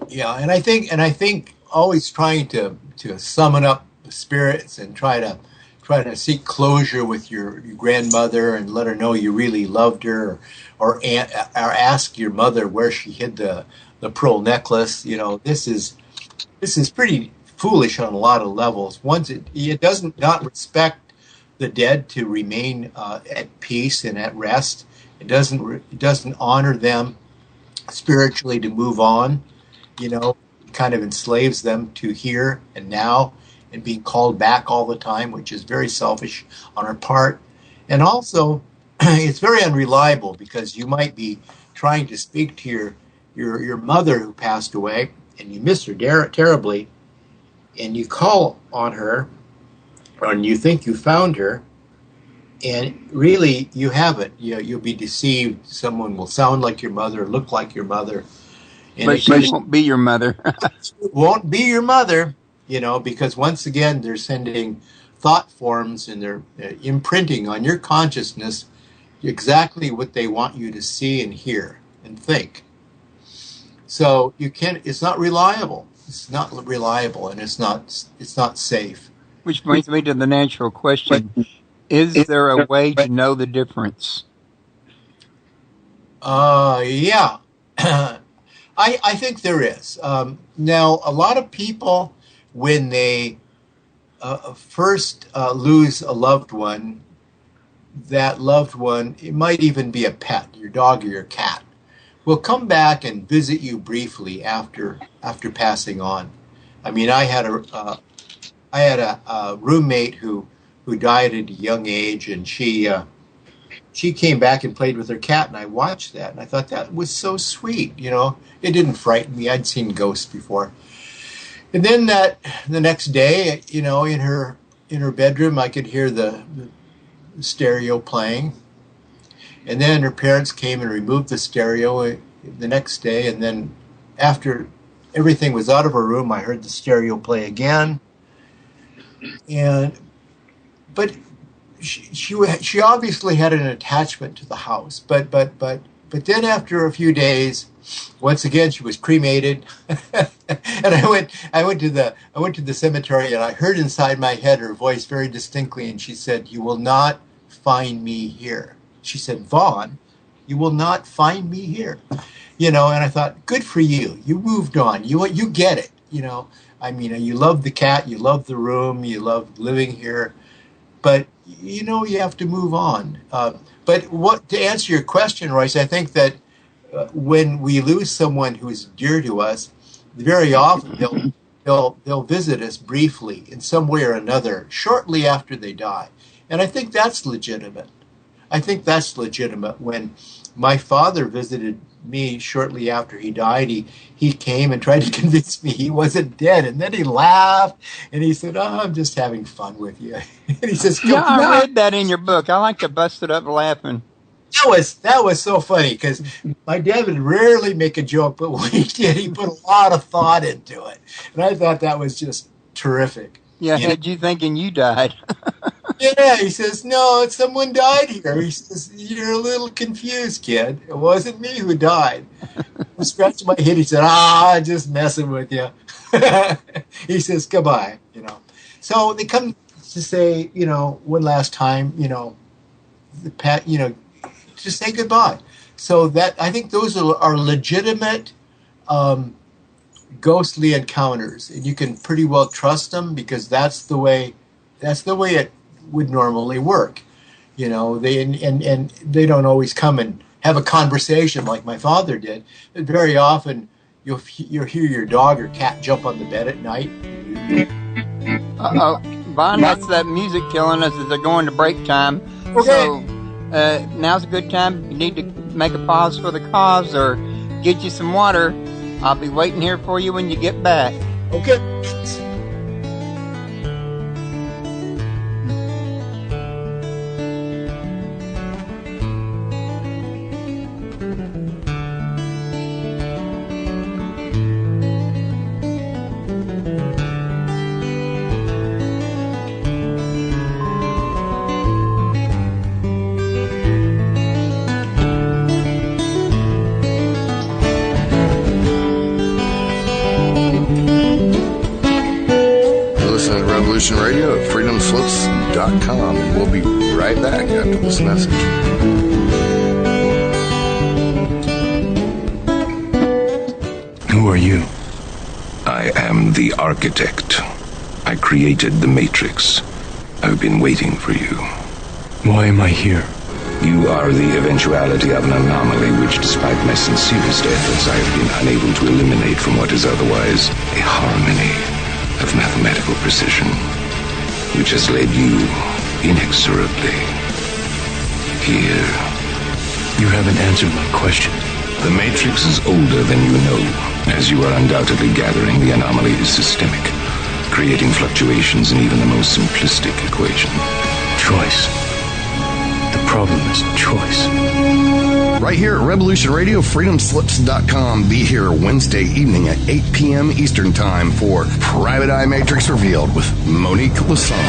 Yeah, and I think always trying to summon up the spirits and try to seek closure with your grandmother and let her know you really loved her, or ask your mother where she hid the pearl necklace. This is pretty foolish on a lot of levels. Once it doesn't not respect the dead to remain at peace and at rest. It doesn't honor them spiritually to move on. Kind of enslaves them to here and now and being called back all the time, which is very selfish on our part. And also, it's very unreliable, because you might be trying to speak to your mother who passed away, and you miss her terribly, and you call on her, and you think you found her, and really you haven't. You'll be deceived. Someone will sound like your mother, look like your mother. But she won't be your mother. It won't be your mother, because once again, they're sending thought forms, and they're imprinting on your consciousness exactly what they want you to see and hear and think. So it's not reliable. It's not reliable, and it's not safe. Which brings me to the natural question. Is there a way to know the difference? Yeah. I think there is. Now, a lot of people, when they first lose a loved one, that loved one, it might even be a pet, your dog or your cat, will come back and visit you briefly after passing on. I mean, I had a roommate who died at a young age, and she she came back and played with her cat, and I watched that, and I thought that was so sweet. It didn't frighten me. I'd seen ghosts before. And then the next day, in her bedroom, I could hear the stereo playing. And then her parents came and removed the stereo the next day, and then after everything was out of her room, I heard the stereo play again. But she obviously had an attachment to the house. But then after a few days, once again she was cremated, and I went to the cemetery, and I heard inside my head her voice very distinctly, and she said, "You will not find me here." She said, "Vaughn, you will not find me here." And I thought, good for you. You moved on. You get it. You love the cat, you love the room, you love living here, but you have to move on. But to answer your question, Royce, I think that when we lose someone who is dear to us, very often they'll visit us briefly in some way or another shortly after they die, and I think that's legitimate. When my father visited me shortly after he died, he came and tried to convince me he wasn't dead, and then he laughed and he said, "Oh, I'm just having fun with you." And he says, I read that in your book. I like to bust it up laughing. That was so funny, because my dad would rarely make a joke, but when he did, he put a lot of thought into it, and I thought that was just terrific. Yeah, had you thinking you died. Yeah, he says, "No, someone died here." He says, "You're a little confused, kid. It wasn't me who died." I scratched my head. He said, just messing with you. He says, "Goodbye," So they come to say, one last time, to say goodbye. So that, I think those are legitimate ghostly encounters, and you can pretty well trust them, because that's the way it would normally work. They don't always come and have a conversation like my father did. But very often you'll hear your dog or cat jump on the bed at night. Vaughn, that's that music killing us as they're going to break time. Okay. So now's a good time. You need to make a pause for the cause or get you some water. I'll be waiting here for you when you get back. Okay. Radio at freedomslips.com, and we'll be right back after this message. Who are you? I am the architect. I created the Matrix. I've been waiting for you. Why am I here? You are the eventuality of an anomaly which, despite my sincerest efforts, I have been unable to eliminate from what is otherwise a harmony of mathematical precision, which has led you inexorably here. You haven't answered my question. The Matrix is older than you know. As you are undoubtedly gathering, the anomaly is systemic, creating fluctuations in even the most simplistic equation. Choice. The problem is choice. Right here at Revolution Radio, freedomslips.com. Be here Wednesday evening at 8 p.m. Eastern Time for Private Eye Matrix Revealed with Monique Lassane.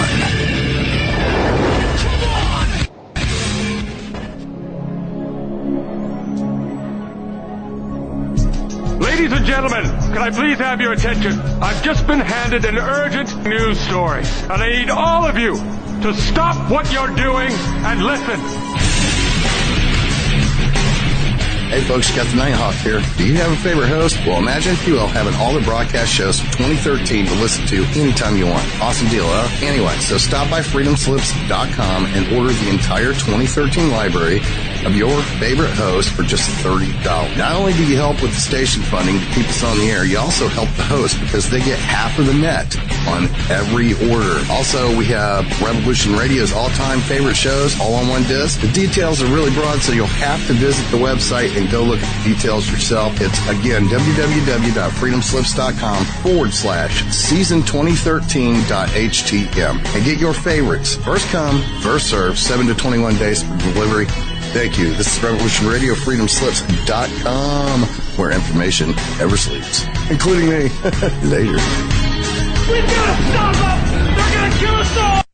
Ladies and gentlemen, can I please have your attention? I've just been handed an urgent news story, and I need all of you to stop what you're doing and listen. Hey folks, Captain Nighthawk here. Do you have a favorite host? Well, imagine if you will having all the broadcast shows from 2013 to listen to anytime you want. Awesome deal, huh? Anyway, so stop by freedomslips.com and order the entire 2013 library of your favorite host for just $30. Not only do you help with the station funding to keep us on the air, you also help the host because they get half of the net on every order. Also, we have Revolution Radio's all-time favorite shows all on one disc. The details are really broad, so you'll have to visit the website and go look at the details yourself. It's, again, www.freedomslips.com/season2013.htm and get your favorites. First come, first serve, 7 to 21 days for delivery. Thank you. This is Revolution Radio, freedomslips.com, where information never sleeps, including me. Later. We've got to stop them! They're gonna kill us all!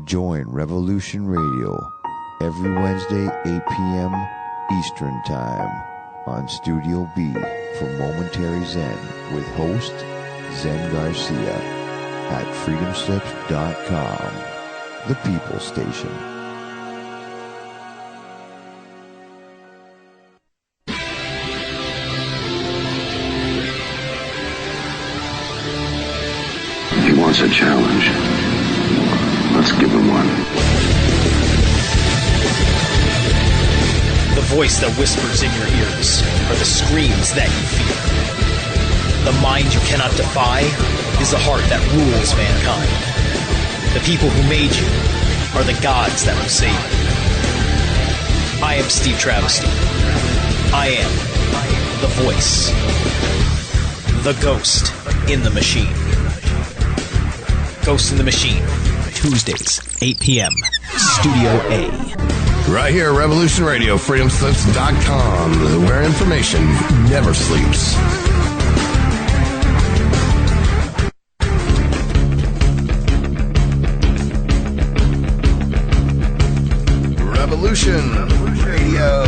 Join Revolution Radio every Wednesday, 8 p.m. Eastern Time on Studio B for Momentary Zen with host Zen Garcia at freedomslips.com, the People Station. He wants a challenge. Let's give him one. The voice that whispers in your ears are the screams that you fear. The mind you cannot defy is the heart that rules mankind. The people who made you are the gods that will save you. I am Steve Travesty. I am the voice. The ghost in the machine. Ghost in the Machine. Tuesdays, 8 p.m. Studio A. Right here, Revolution Radio, freedomslips.com, where information never sleeps. Revolution Radio.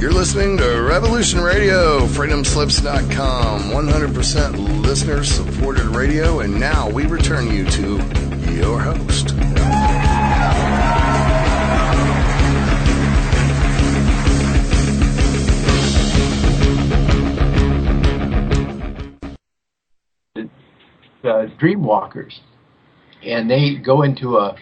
You're listening to Revolution Radio, freedomslips.com, 100% listener-supported radio, and now we return you to your host. Dreamwalkers, and they go into a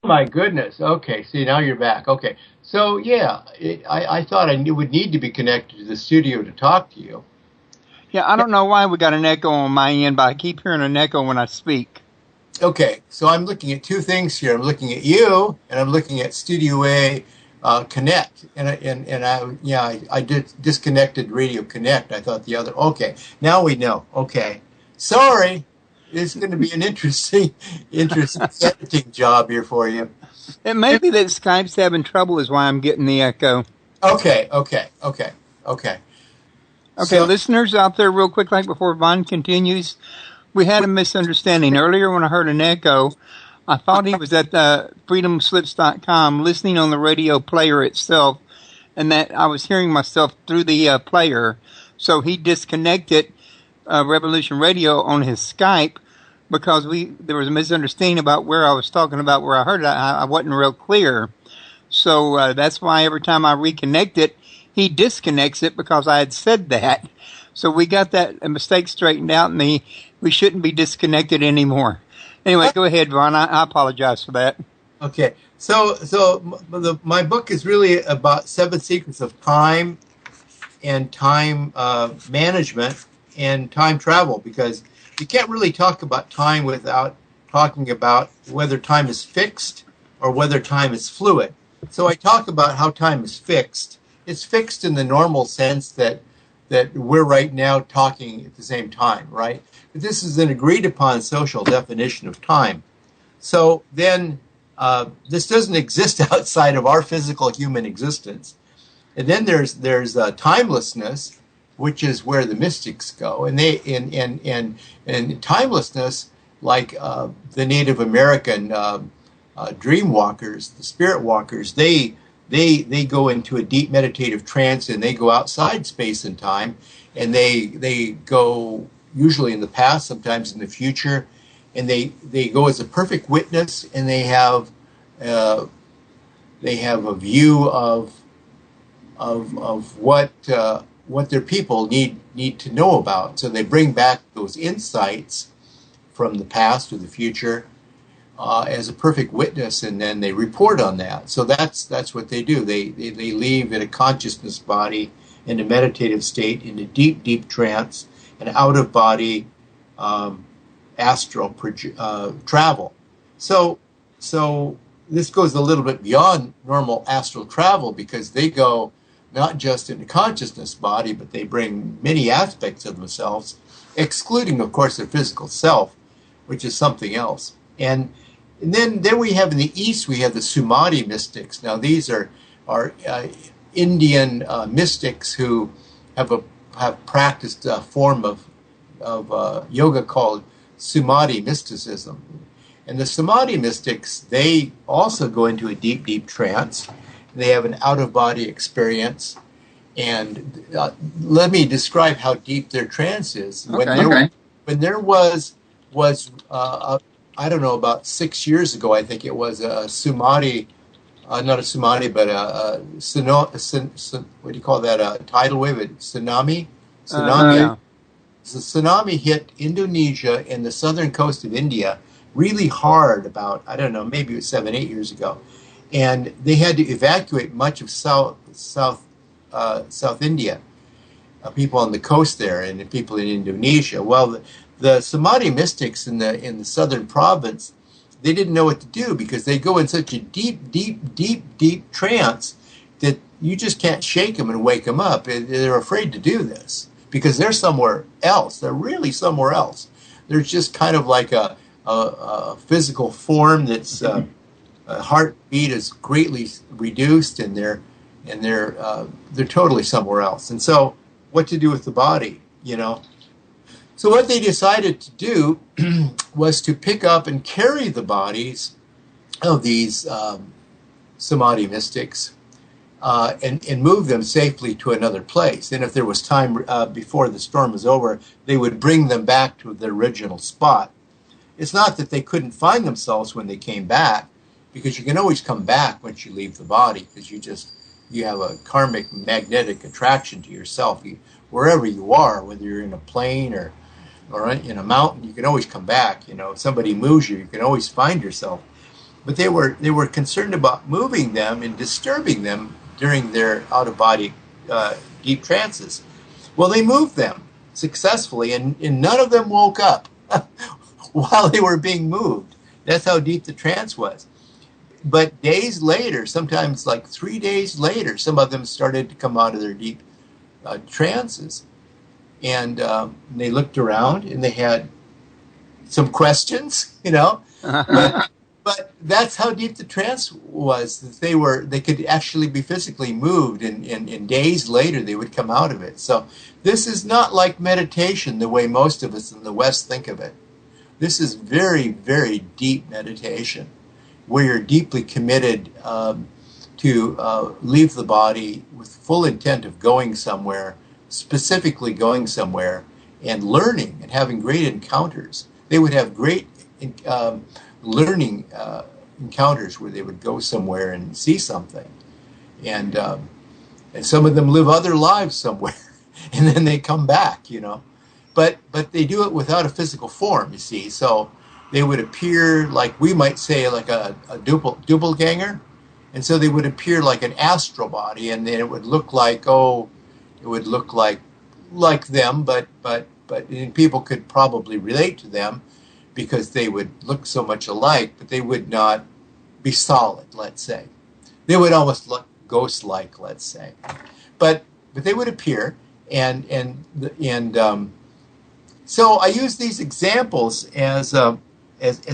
my goodness. Okay, see, now you're back. Okay, so yeah, I thought I would need to be connected to the studio to talk to you. Yeah, I don't know why we got an echo on my end, but I keep hearing an echo when I speak. Okay, so I'm looking at two things here. I'm looking at you, and I'm looking at Studio A Connect, and I did disconnected Radio Connect. I thought the other. Okay, now we know. Okay, sorry. It's going to be an interesting editing job here for you. It may be that Skype's having trouble is why I'm getting the echo. Okay. So, listeners out there, real quick, like before Vaughn continues, we had a misunderstanding. Earlier when I heard an echo, I thought he was at freedomslips.com listening on the radio player itself, and that I was hearing myself through the player. So he disconnected Revolution Radio on his Skype, because there was a misunderstanding about where I was talking about, where I heard it. I wasn't real clear. So that's why every time I reconnect it, he disconnects it, because I had said that. So we got that mistake straightened out, and we shouldn't be disconnected anymore. Anyway, go ahead, Vaughn. I apologize for that. Okay. So my book is really about 7 secrets of time and time management and time travel, because you can't really talk about time without talking about whether time is fixed or whether time is fluid. So I talk about how time is fixed. It's fixed in the normal sense that we're right now talking at the same time, right? But this is an agreed upon social definition of time. So then this doesn't exist outside of our physical human existence. And then there's timelessness, which is where the mystics go. And they and timelessness, like the Native American dream walkers, the spirit walkers, they go into a deep meditative trance, and they go outside space and time, and they go usually in the past, sometimes in the future, and they go as a perfect witness, and they have a view of what their people need to know about. So they bring back those insights from the past or the future as a perfect witness, and then they report on that. So that's what they do. They leave in a consciousness body, in a meditative state, in a deep trance, and out of body astral travel. So this goes a little bit beyond normal astral travel, because they go not just in a consciousness body, but they bring many aspects of themselves, excluding, of course, their physical self, which is something else. And then we have in the East, we have the Samadhi mystics. Now these are Indian mystics who have practiced a form of yoga called Samadhi mysticism. And the Samadhi mystics, they also go into a deep trance. They have an out-of-body experience. And let me describe how deep their trance is. Okay. When there was I don't know, about 6 years ago, I think it was a Samadhi, not a Samadhi, but what do you call that? A tidal wave, a tsunami? Yeah. The tsunami hit Indonesia and the southern coast of India really hard about, I don't know, maybe it was 7-8 years ago. And they had to evacuate much of South India, people on the coast there, and people in Indonesia. Well, the Samadhi mystics in the southern province, they didn't know what to do, because they go in such a deep trance that you just can't shake them and wake them up. They're afraid to do this because they're somewhere else. They're really somewhere else. They're just kind of like a physical form that's heartbeat is greatly reduced, and they're totally somewhere else. And so, what to do with the body, you know? So what they decided to do was to pick up and carry the bodies of these Samadhi mystics and move them safely to another place. And if there was time before the storm was over, they would bring them back to their original spot. It's not that they couldn't find themselves when they came back, because you can always come back once you leave the body, because you have a karmic magnetic attraction to yourself. Wherever you are, whether you're in a plane or in a mountain, you can always come back. You know, if somebody moves you, you can always find yourself. But they were concerned about moving them and disturbing them during their out-of-body deep trances. Well, they moved them successfully, and none of them woke up while they were being moved. That's how deep the trance was. But days later, sometimes like 3 days later, some of them started to come out of their deep trances. And they looked around, and they had some questions, you know. But that's how deep the trance was. That they could actually be physically moved, and days later they would come out of it. So this is not like meditation the way most of us in the West think of it. This is very, very deep meditation, where you're deeply committed to leave the body with full intent of going somewhere, specifically going somewhere, and learning and having great encounters. They would have great learning encounters where they would go somewhere and see something, and some of them live other lives somewhere, and then they come back, you know. But they do it without a physical form, you see. So they would appear like, we might say, like a doppelganger, and so they would appear like an astral body, and then it would look like them, but people could probably relate to them because they would look so much alike, but they would not be solid, let's say. They would almost look ghost-like, let's say. But they would appear, and so I use these examples as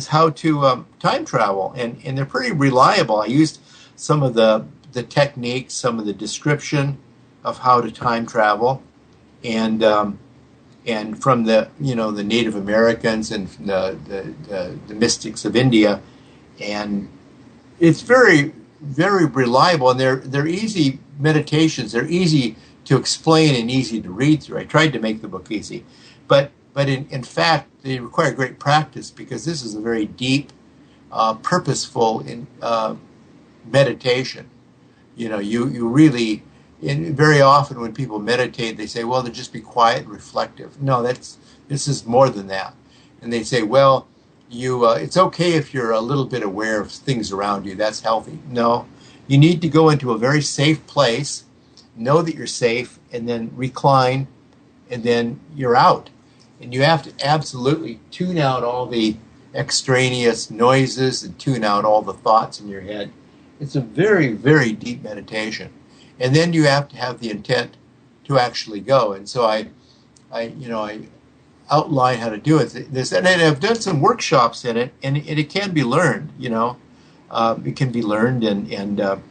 how to time travel, and they're pretty reliable. I used some of the techniques, some of the description of how to time travel, and from the the Native Americans and from the mystics of India, and it's very, very reliable, and they're easy meditations. They're easy to explain and easy to read through. I tried to make the book easy, but in fact they require great practice, because this is a very deep, purposeful meditation. You really, and very often when people meditate, they say, well, to just be quiet and reflective. No, this is more than that. And they say, well, it's okay if you're a little bit aware of things around you. That's healthy. No, you need to go into a very safe place, know that you're safe, and then recline, and then you're out. And you have to absolutely tune out all the extraneous noises and tune out all the thoughts in your head. It's a very, very deep meditation. And then you have to have the intent to actually go. And so I outline how to do it. And I've done some workshops in it, and it can be learned. It can be learned. And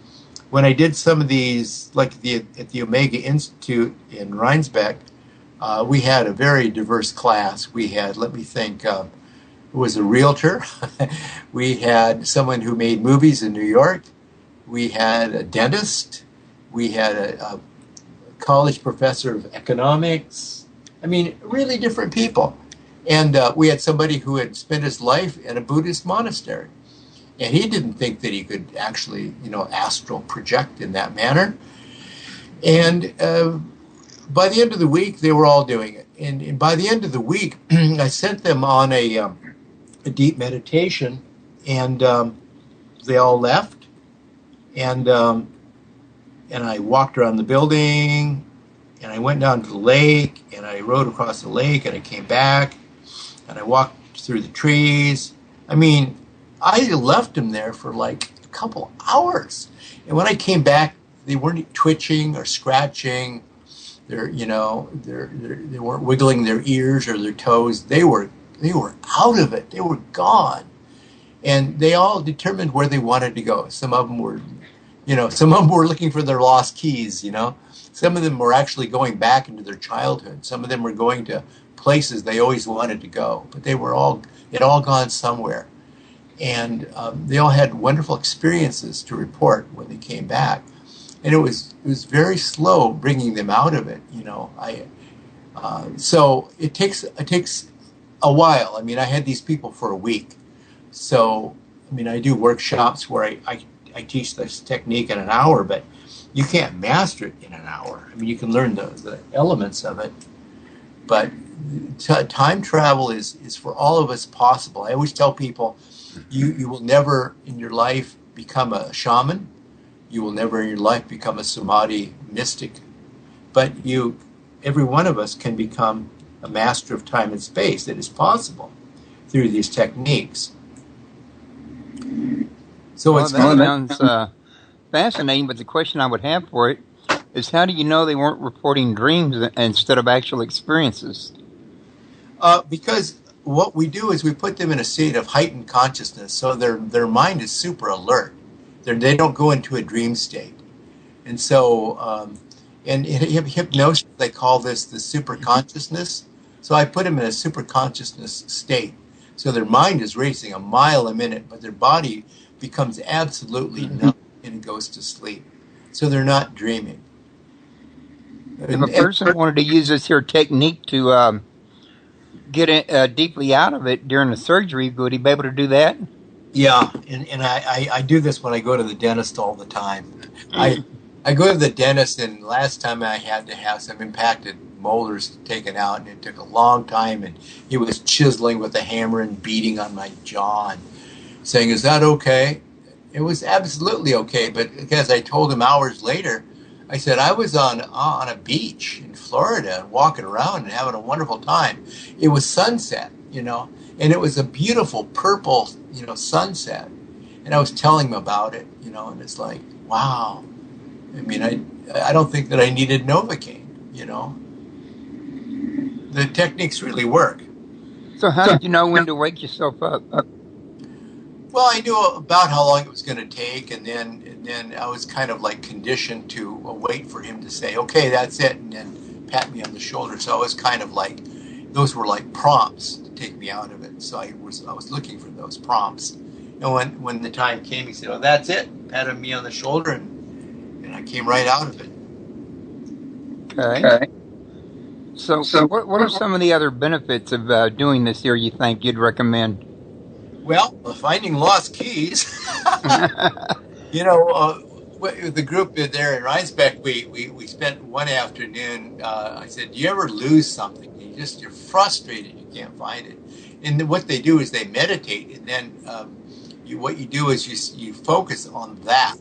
when I did some of these, like at the Omega Institute in Rhinesbeck, we had a very diverse class. We had, let me think, who was a realtor. We had someone who made movies in New York. We had a dentist. We had a college professor of economics. I mean, really different people. And we had somebody who had spent his life in a Buddhist monastery. And he didn't think that he could actually, astral project in that manner. And by the end of the week, they were all doing it. And by the end of the week, I sent them on a deep meditation, and they all left. And I walked around the building, and I went down to the lake, and I rode across the lake, and I came back, and I walked through the trees. I mean, I left them there for like a couple hours. And when I came back, they weren't twitching or scratching. They weren't wiggling their ears or their toes. They were out of it. They were gone. And they all determined where they wanted to go. Some of them were looking for their lost keys, Some of them were actually going back into their childhood. Some of them were going to places they always wanted to go. But it all gone somewhere. And they all had wonderful experiences to report when they came back. And it was very slow bringing them out of it, So it takes a while. I mean, I had these people for a week. So, I mean, I do workshops where I teach this technique in an hour, but you can't master it in an hour. I mean, you can learn the elements of it, but time travel is for all of us possible. I always tell people, you will never in your life become a shaman. You will never in your life become a samadhi mystic, but every one of us can become a master of time and space. It is possible through these techniques. So that sounds fascinating, but the question I would have for it is, how do you know they weren't reporting dreams instead of actual experiences? Because what we do is we put them in a state of heightened consciousness, so their mind is super alert. They don't go into a dream state. And so, in hypnosis, they call this the super consciousness. So I put them in a super consciousness state. So their mind is racing a mile a minute, but their body becomes absolutely numb and it goes to sleep. So they're not dreaming. If a person wanted to use this here technique to get deeply out of it during the surgery, would he be able to do that? Yeah, and I do this when I go to the dentist all the time. I go to the dentist, and last time I had to have some impacted molars taken out, and it took a long time, and he was chiseling with a hammer and beating on my jaw and saying, "Is that okay?" It was absolutely okay, but as I told him hours later, I said, I was on a beach in Florida walking around and having a wonderful time. It was sunset, and it was a beautiful purple, sunset. And I was telling him about it, and it's like, wow. I mean, I don't think that I needed Novocaine, The techniques really work. So how did you know when to wake yourself up? Well, I knew about how long it was going to take, and then I was kind of like conditioned to wait for him to say, okay, that's it, and then pat me on the shoulder. So I was kind of like, those were like prompts to take me out of it. So I was looking for those prompts. And when the time came, he said, oh, that's it, patted me on the shoulder, and I came right out of it. Okay. So what are some of the other benefits of doing this here you think you'd recommend? Well, finding lost keys. With the group there in Rhinesbeck, we spent one afternoon. I said, "Do you ever lose something? You're frustrated. You can't find it." And what they do is they meditate, and then what you do is you focus on that.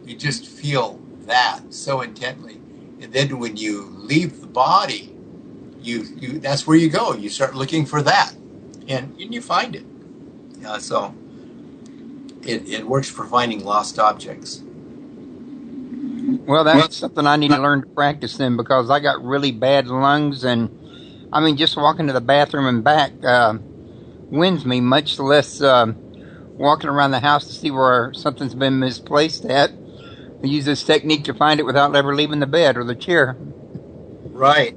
You just feel that so intently, and then when you leave the body, you that's where you go. You start looking for that, and you find it. So it works for finding lost objects. Well, that's something I need to learn to practice then, because I got really bad lungs, and I mean, just walking to the bathroom and back wins me, much less walking around the house to see where something's been misplaced at. I use this technique to find it without ever leaving the bed or the chair. Right.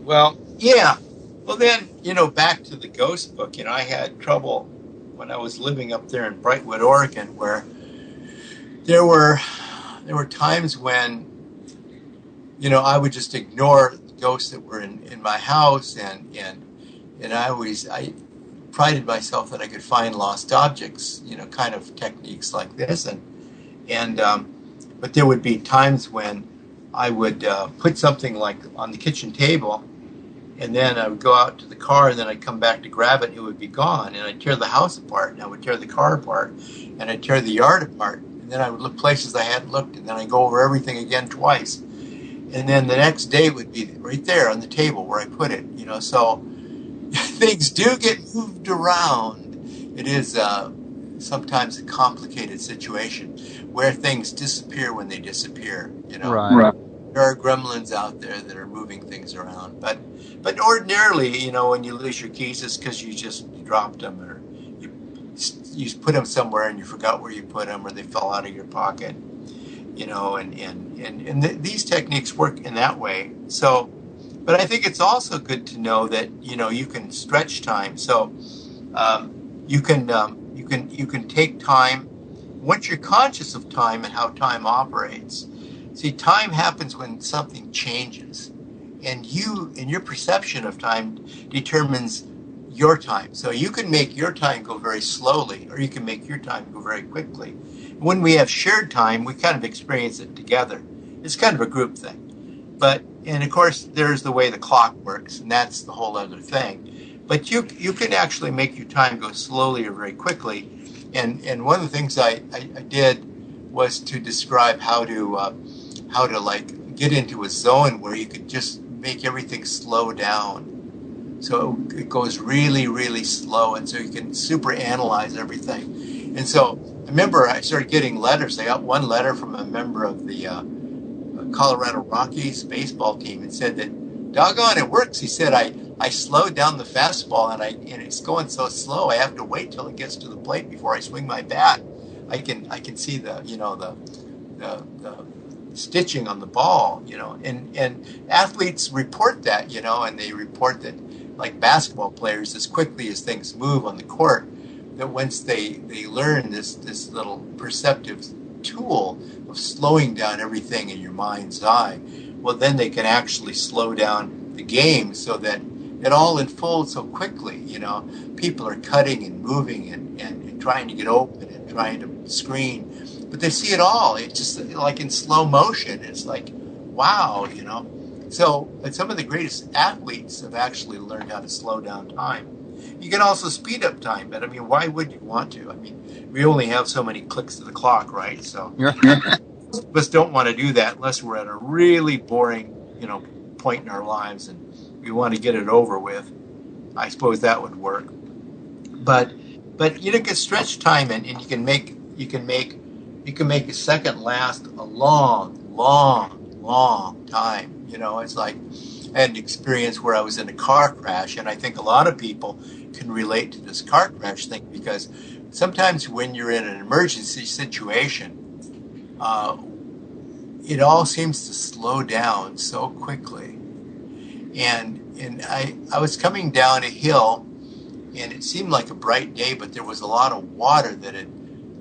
Well, yeah. Well, then, back to the ghost book, I had trouble when I was living up there in Brightwood, Oregon, where there were times when, I would just ignore the ghosts that were in my house, and I prided myself that I could find lost objects, kind of techniques like this, but there would be times when I would put something like on the kitchen table, and then I would go out to the car, and then I'd come back to grab it, and it would be gone. And I'd tear the house apart, and I would tear the car apart, and I'd tear the yard apart. And then I would look places I hadn't looked, and then I'd go over everything again twice. And then the next day it would be right there on the table where I put it, So things do get moved around. It is sometimes a complicated situation where things disappear when they disappear, Right. There are gremlins out there that are moving things around, but ordinarily, when you lose your keys, it's because you dropped them, or you put them somewhere and you forgot where you put them, or they fell out of your pocket, and these techniques work in that way. So, but I think it's also good to know that you can stretch time. So you can take time once you're conscious of time and how time operates. See, time happens when something changes, and your perception of time determines your time. So you can make your time go very slowly, or you can make your time go very quickly. When we have shared time, we kind of experience it together. It's kind of a group thing. And of course, there's the way the clock works, and that's the whole other thing. But you can actually make your time go slowly or very quickly. And one of the things I did was to describe how to like get into a zone where you could just make everything slow down. So it goes really, really slow, and so you can super analyze everything. And so I remember I started getting letters. I got one letter from a member of the Colorado Rockies baseball team, and said that, doggone, it works. He said, I slowed down the fastball, and it's going so slow I have to wait till it gets to the plate before I swing my bat. I can see the stitching on the ball, and athletes report that, and they report that, like basketball players, as quickly as things move on the court, that once they learn this little perceptive tool of slowing down everything in your mind's eye, well, then they can actually slow down the game so that it all unfolds so quickly. People are cutting and moving and trying to get open and trying to screen, but they see it all. It's just like in slow motion. It's like, wow, So, but some of the greatest athletes have actually learned how to slow down time. You can also speed up time, but I mean, why would you want to? I mean, we only have so many clicks to the clock, right? So most of us don't want to do that unless we're at a really boring, point in our lives and we want to get it over with. I suppose that would work. But But you look at stretch time, and you can make a second last a long time. It's like I had an experience where I was in a car crash, and I think a lot of people can relate to this car crash thing, because sometimes when you're in an emergency situation, it all seems to slow down so quickly. And I was coming down a hill, and it seemed like a bright day, but there was a lot of water that had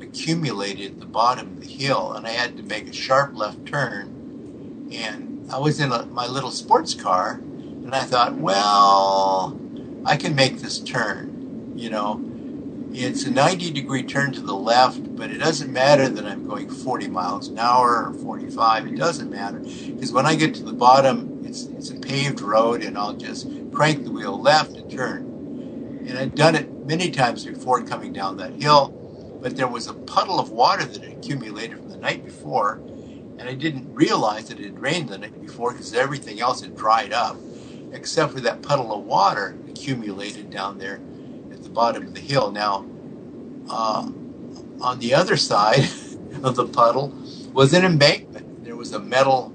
accumulated at the bottom of the hill, and I had to make a sharp left turn. And I was in my little sports car, and I thought, well, I can make this turn. It's a 90-degree turn to the left, but it doesn't matter that I'm going 40 miles an hour or 45. It doesn't matter, because when I get to the bottom, it's a paved road, and I'll just crank the wheel left and turn. And I'd done it many times before coming down that hill, but there was a puddle of water that had accumulated from the night before, and I didn't realize that it had rained the night before because everything else had dried up, except for that puddle of water accumulated down there at the bottom of the hill. Now, on the other side of the puddle was an embankment. There was a metal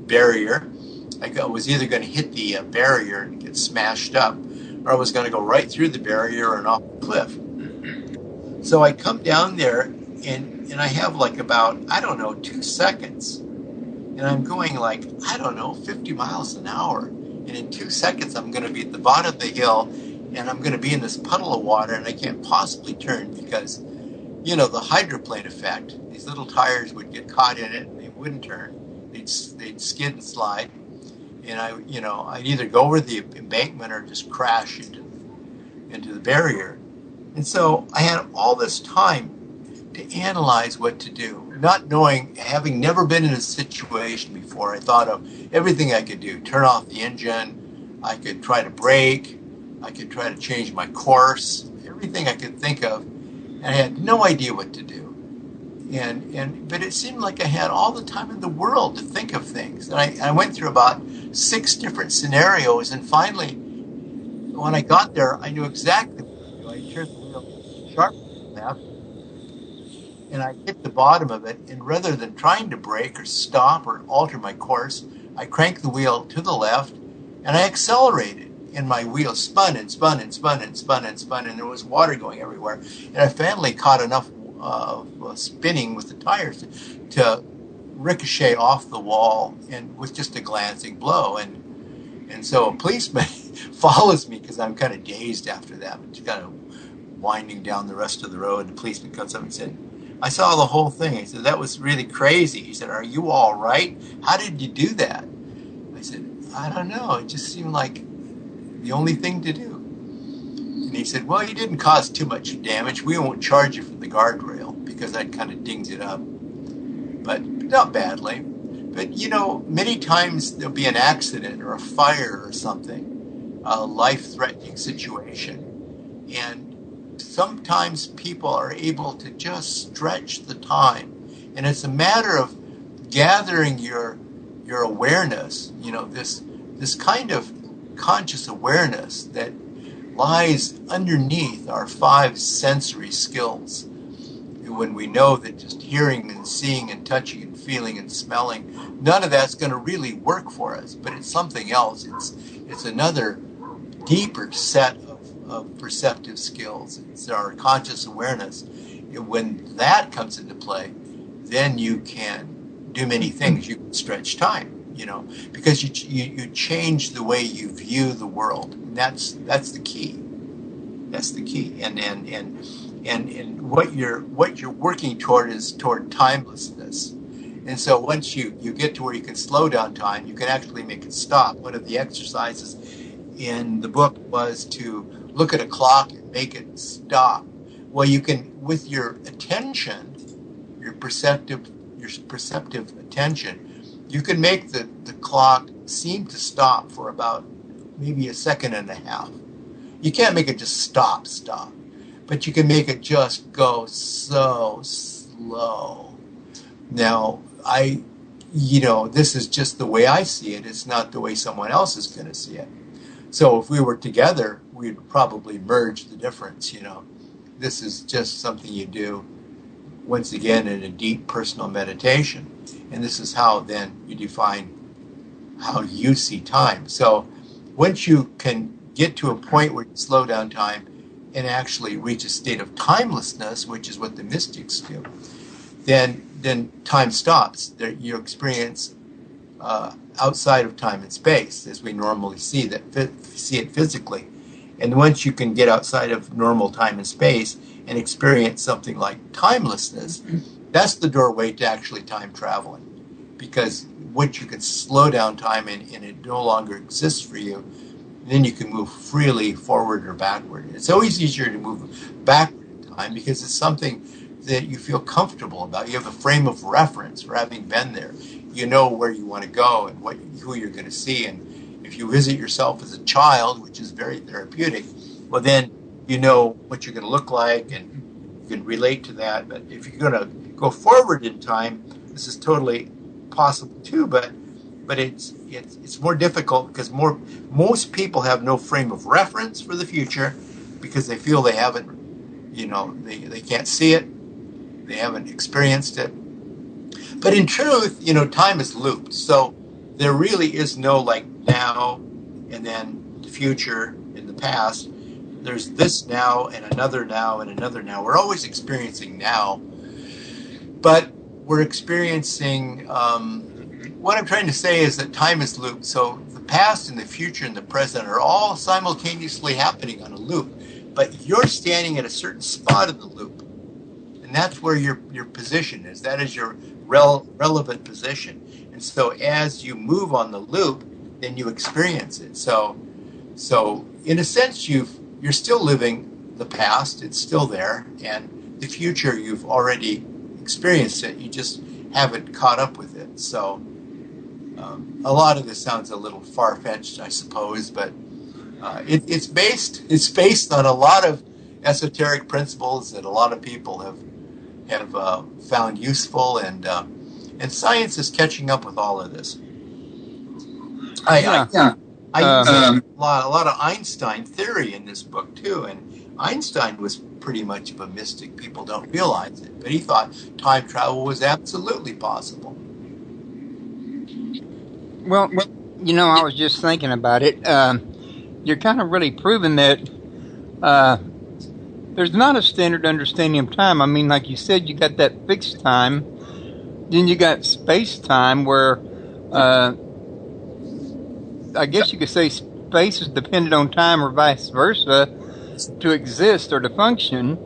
barrier. I was either going to hit the barrier and get smashed up, or I was going to go right through the barrier and off the cliff. So I come down there, and I have like about, 2 seconds. And I'm going 50 miles an hour. And in 2 seconds, I'm going to be at the bottom of the hill, and I'm going to be in this puddle of water, and I can't possibly turn because, the hydroplane effect. These little tires would get caught in it, and they wouldn't turn. They'd skid and slide. And I'd either go over the embankment or just crash into the barrier. And so I had all this time to analyze what to do, not knowing, having never been in a situation before. I thought of everything I could do: turn off the engine, I could try to brake, I could try to change my course, everything I could think of, and I had no idea what to do. But it seemed like I had all the time in the world to think of things. And I went through about 6 different scenarios, and finally, when I got there, I knew exactly what to do. I turned the wheel sharp left, and I hit the bottom of it, and rather than trying to brake or stop or alter my course, I cranked the wheel to the left, and I accelerated, and my wheel spun and spun and spun and spun and spun, and there was water going everywhere. And I finally caught enough spinning with the tires to ricochet off the wall, and with just a glancing blow. And so a policeman follows me because I'm kind of dazed after that. It's kind of winding down the rest of the road. The policeman comes up and said, "I saw the whole thing." He said, "That was really crazy." He said, "Are you all right? How did you do that?" I said, "I don't know. It just seemed like the only thing to do." And he said, "Well, you didn't cause too much damage. We won't charge you for the guardrail," because that kind of dinged it up. But not badly. But, many times there'll be an accident or a fire or something, a life-threatening situation. And sometimes people are able to just stretch the time. And it's a matter of gathering your awareness, this kind of conscious awareness that lies underneath our 5 sensory skills. When we know that just hearing and seeing and touching and feeling and smelling, none of that's going to really work for us, but it's something else. It's another deeper set of perceptive skills. It's our conscious awareness. And when that comes into play, then you can do many things. You can stretch time, because you change the way you view the world. And that's the key. That's the key. And what you're working toward is toward timelessness. And so once you get to where you can slow down time, you can actually make it stop. One of the exercises in the book was to look at a clock and make it stop. Well, you can, with your attention, your perceptive attention, you can make the clock seem to stop for about maybe 1.5 seconds. You can't make it just stop, but you can make it just go so slow. Now, this is just the way I see it. It's not the way someone else is going to see it. So if we were together, we'd probably merge the difference, This is just something you do, once again, in a deep personal meditation. And this is how then you define how you see time. So once you can get to a point where you slow down time and actually reach a state of timelessness, which is what the mystics do, then time stops. You experience outside of time and space, as we normally see it physically. And once you can get outside of normal time and space and experience something like timelessness, that's the doorway to actually time traveling. Because once you can slow down time and it no longer exists for you, then you can move freely forward or backward. It's always easier to move backward in time because it's something that you feel comfortable about. You have a frame of reference for having been there. You know where you want to go and who you're going to see. And if you visit yourself as a child, which is very therapeutic, well, then you know what you're going to look like and you can relate to that. But if you're going to go forward in time, this is totally possible too, but it's more difficult because most people have no frame of reference for the future because they feel they haven't, they can't see it, they haven't experienced it. But in truth, time is looped, so there really is no like now and then the future and the past. There's this now and another now and another now. We're always experiencing now, but we're experiencing, what I'm trying to say is that time is looped. So the past and the future and the present are all simultaneously happening on a loop, but you're standing at a certain spot in the loop. And that's where your position is. That is your relevant position. And so as you move on the loop, then you experience it. So in a sense, you're still living the past. It's still there. And the future, you've already experienced it. You just haven't caught up with it. So a lot of this sounds a little far-fetched, I suppose, but it's based on a lot of esoteric principles that a lot of people have found useful, and science is catching up with all of this. I use a lot of Einstein theory in this book too, and Einstein was pretty much of a mystic. People don't realize it, but he thought time travel was absolutely possible. Well, I was just thinking about it. You're kind of really proving that there's not a standard understanding of time. I mean, like you said, you got that fixed time. Then you got space-time where I guess you could say space is dependent on time or vice versa to exist or to function.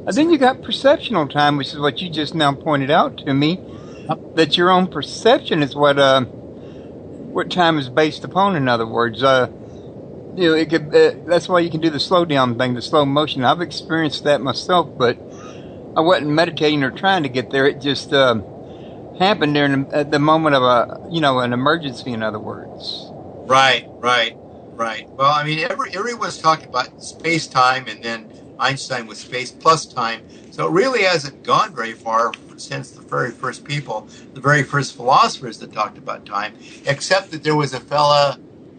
Then you got perceptual time, which is what you just now pointed out to me, that your own perception is what time is based upon. In other words, it could. That's why you can do the slow down thing, the slow motion. I've experienced that myself, but I wasn't meditating or trying to get there. It just happened there at the moment of an emergency. In other words. Right. Well, I mean, everyone's talking about space-time, and then Einstein was space plus time. So it really hasn't gone very far since the very first people, the very first philosophers that talked about time, except that there was a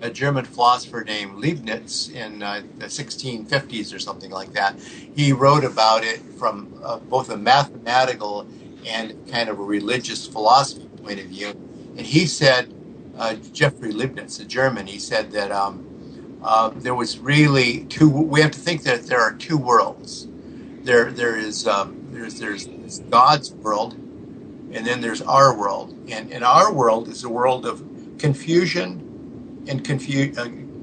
German philosopher named Leibniz in the 1650s or something like that. He wrote about it from both a mathematical and kind of a religious philosophy point of view. And he said, Jeffrey Leibniz, a German, he said that there was really we have to think that there are two worlds. There's God's world, and then there's our world. And our world is a world of confusion and confusion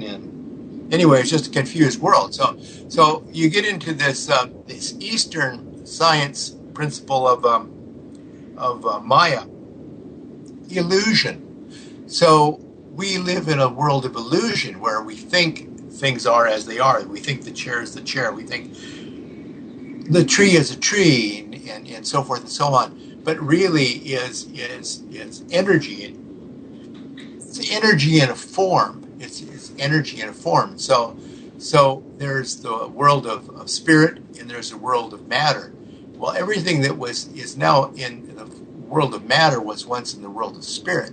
and anyway, it's just a confused world. So you get into this Eastern science principle of Maya, illusion. So we live in a world of illusion where we think things are as they are. We think the chair is the chair. We think the tree is a tree, and so forth and so on. But really is energy. It's energy in a form. It's energy in a form. So there's the world of spirit, and there's the world of matter. Well, everything that is now in the world of matter was once in the world of spirit,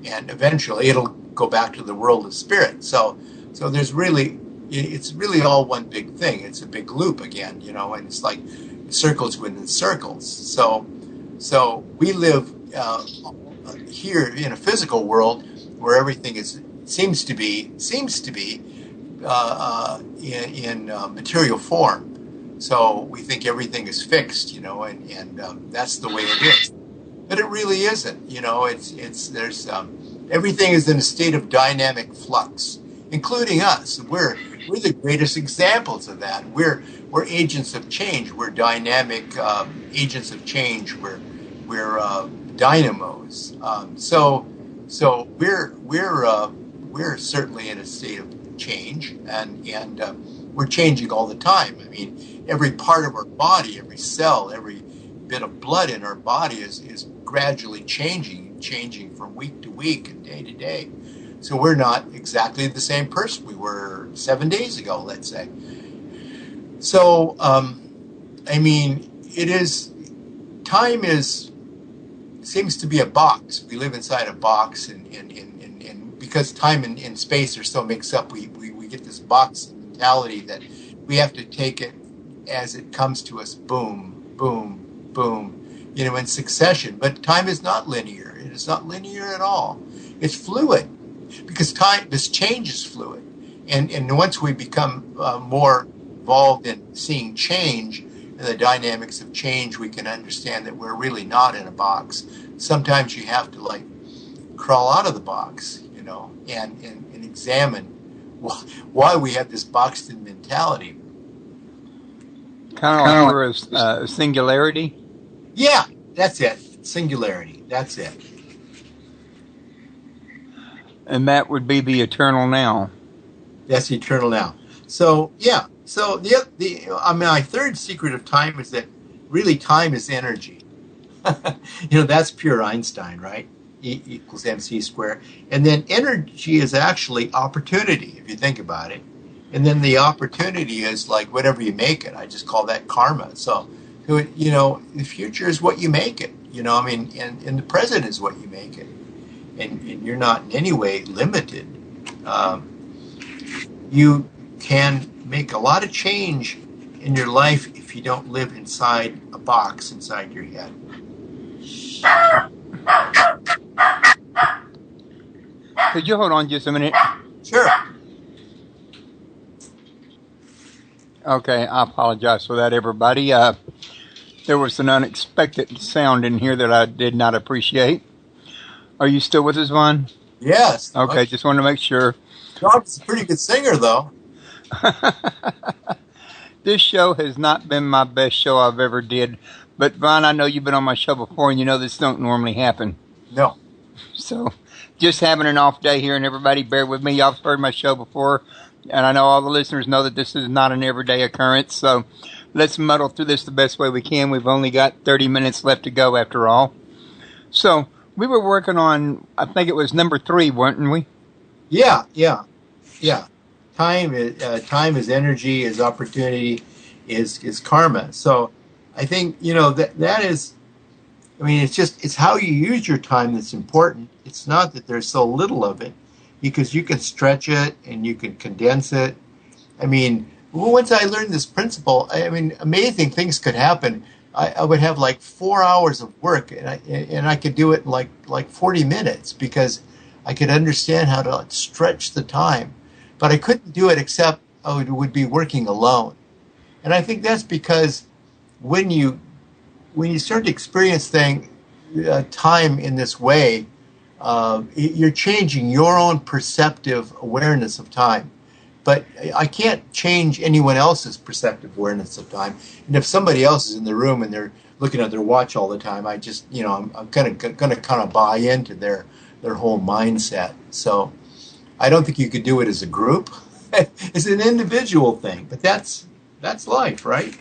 and eventually it'll go back to the world of spirit. So there's really, it's really all one big thing. It's a big loop again, you know, and it's like circles within circles. So we live here in a physical world where everything seems to be in material form. So we think everything is fixed, you know, and that's the way it is. But it really isn't, you know. There's everything is in a state of dynamic flux, including us. We're the greatest examples of that. We're agents of change. We're dynamic agents of change. We're dynamos. So we're certainly in a state of change, and we're changing all the time. I mean, every part of our body, every cell, every bit of blood in our body is gradually changing from week to week and day to day. So we're not exactly the same person we were 7 days ago, let's say. So, I mean, time seems to be a box. We live inside a box, and because time and space are so mixed up, we get this box mentality that we have to take it as it comes to us, boom, boom, boom, you know, in succession. But time is not linear. It is not linear at all. It's fluid, because this change is fluid. And once we become more involved in seeing change and the dynamics of change, we can understand that we're really not in a box. Sometimes you have to like crawl out of the box, you know, and examine why we have this boxed-in mentality. Kind of like a singularity? Yeah, that's it. Singularity. That's it. And that would be the eternal now. That's the eternal now. So, yeah. So, my third secret of time is that really time is energy. You know, that's pure Einstein, right? E equals mc squared. And then energy is actually opportunity, if you think about it. And then the opportunity is like whatever you make it. I just call that karma. So you know, the future is what you make it. You know, I mean, and the present is what you make it. And you're not in any way limited. You can make a lot of change in your life if you don't live inside a box inside your head. Could you hold on just a minute? Sure. Okay, I apologize for that, everybody. There was an unexpected sound in here that I did not appreciate. Are you still with us, Vaughn? Yes. Okay, just wanted to make sure. Rob's a pretty good singer, though. This show has not been my best show I've ever did. But, Vaughn, I know you've been on my show before, and you know this don't normally happen. No. So, just having an off day here, and everybody bear with me. Y'all have heard my show before, and I know all the listeners know that this is not an everyday occurrence. So, let's muddle through this the best way we can. We've only got 30 minutes left to go after all. So, we were working on, I think it was number 3, weren't we? Yeah. Time is energy, is opportunity, is karma. So I think, you know, that is, I mean, it's how you use your time that's important. It's not that there's so little of it, because you can stretch it and you can condense it. I mean, once I learned this principle, I mean, amazing things could happen. I would have like 4 hours of work, and I could do it in like 40 minutes, because I could understand how to stretch the time. But I couldn't do it except I would be working alone. And I think that's because when you start to experience time in this way, you're changing your own perceptive awareness of time. But I can't change anyone else's perceptive awareness of time. And if somebody else is in the room and they're looking at their watch all the time, I just, you know, I'm going to buy into their whole mindset. So I don't think you could do it as a group. It's an individual thing, but that's life, right?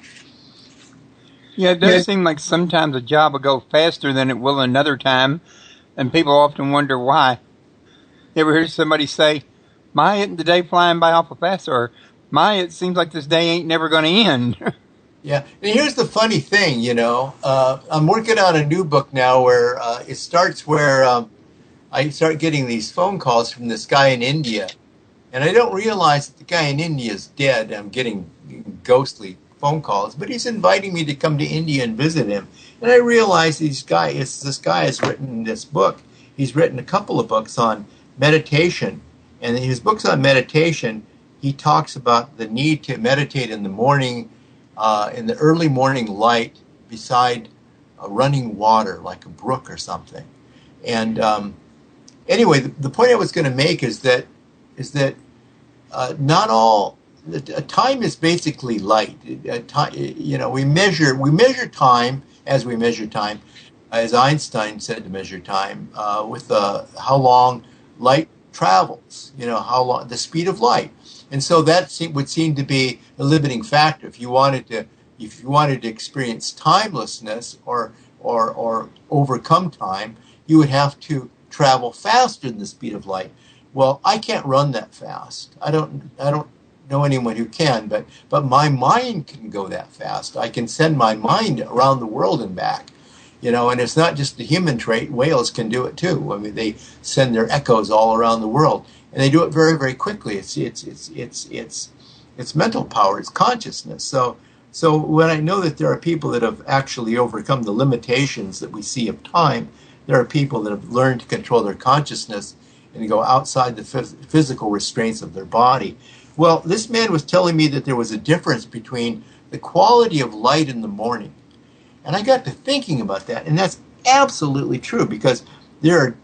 Yeah, it does seem like sometimes a job will go faster than it will another time, and people often wonder why. You ever hear somebody say, "My, isn't the day flying by awful fast?" Or, "My, it seems like this day ain't never going to end." Yeah, and here's the funny thing, you know. I'm working on a new book now where it starts where I start getting these phone calls from this guy in India, and I don't realize that the guy in India is dead. I'm getting ghostly phone calls, but he's inviting me to come to India and visit him. And I realize this guy has written this book. He's written a couple of books on meditation, and in his books on meditation, he talks about the need to meditate in the morning, in the early morning light, beside running water, like a brook or something. And anyway, the point I was going to make is that not all time is basically light. We measure time as we measure time, as Einstein said to measure time with how long light travels. How long the speed of light, and so that would seem to be a limiting factor. If you wanted to experience timelessness or overcome time, you would have to travel faster than the speed of light. Well, I can't run that fast. I don't know anyone who can, but my mind can go that fast. I can send my mind around the world and back. And it's not just the human trait. Whales can do it too. I mean, they send their echoes all around the world, and they do it very, very quickly. It's mental power. It's consciousness. So when I know that there are people that have actually overcome the limitations that we see of time, there are people that have learned to control their consciousness and go outside the physical restraints of their body. Well, this man was telling me that there was a difference between the quality of light in the morning. And I got to thinking about that, and that's absolutely true, because there are,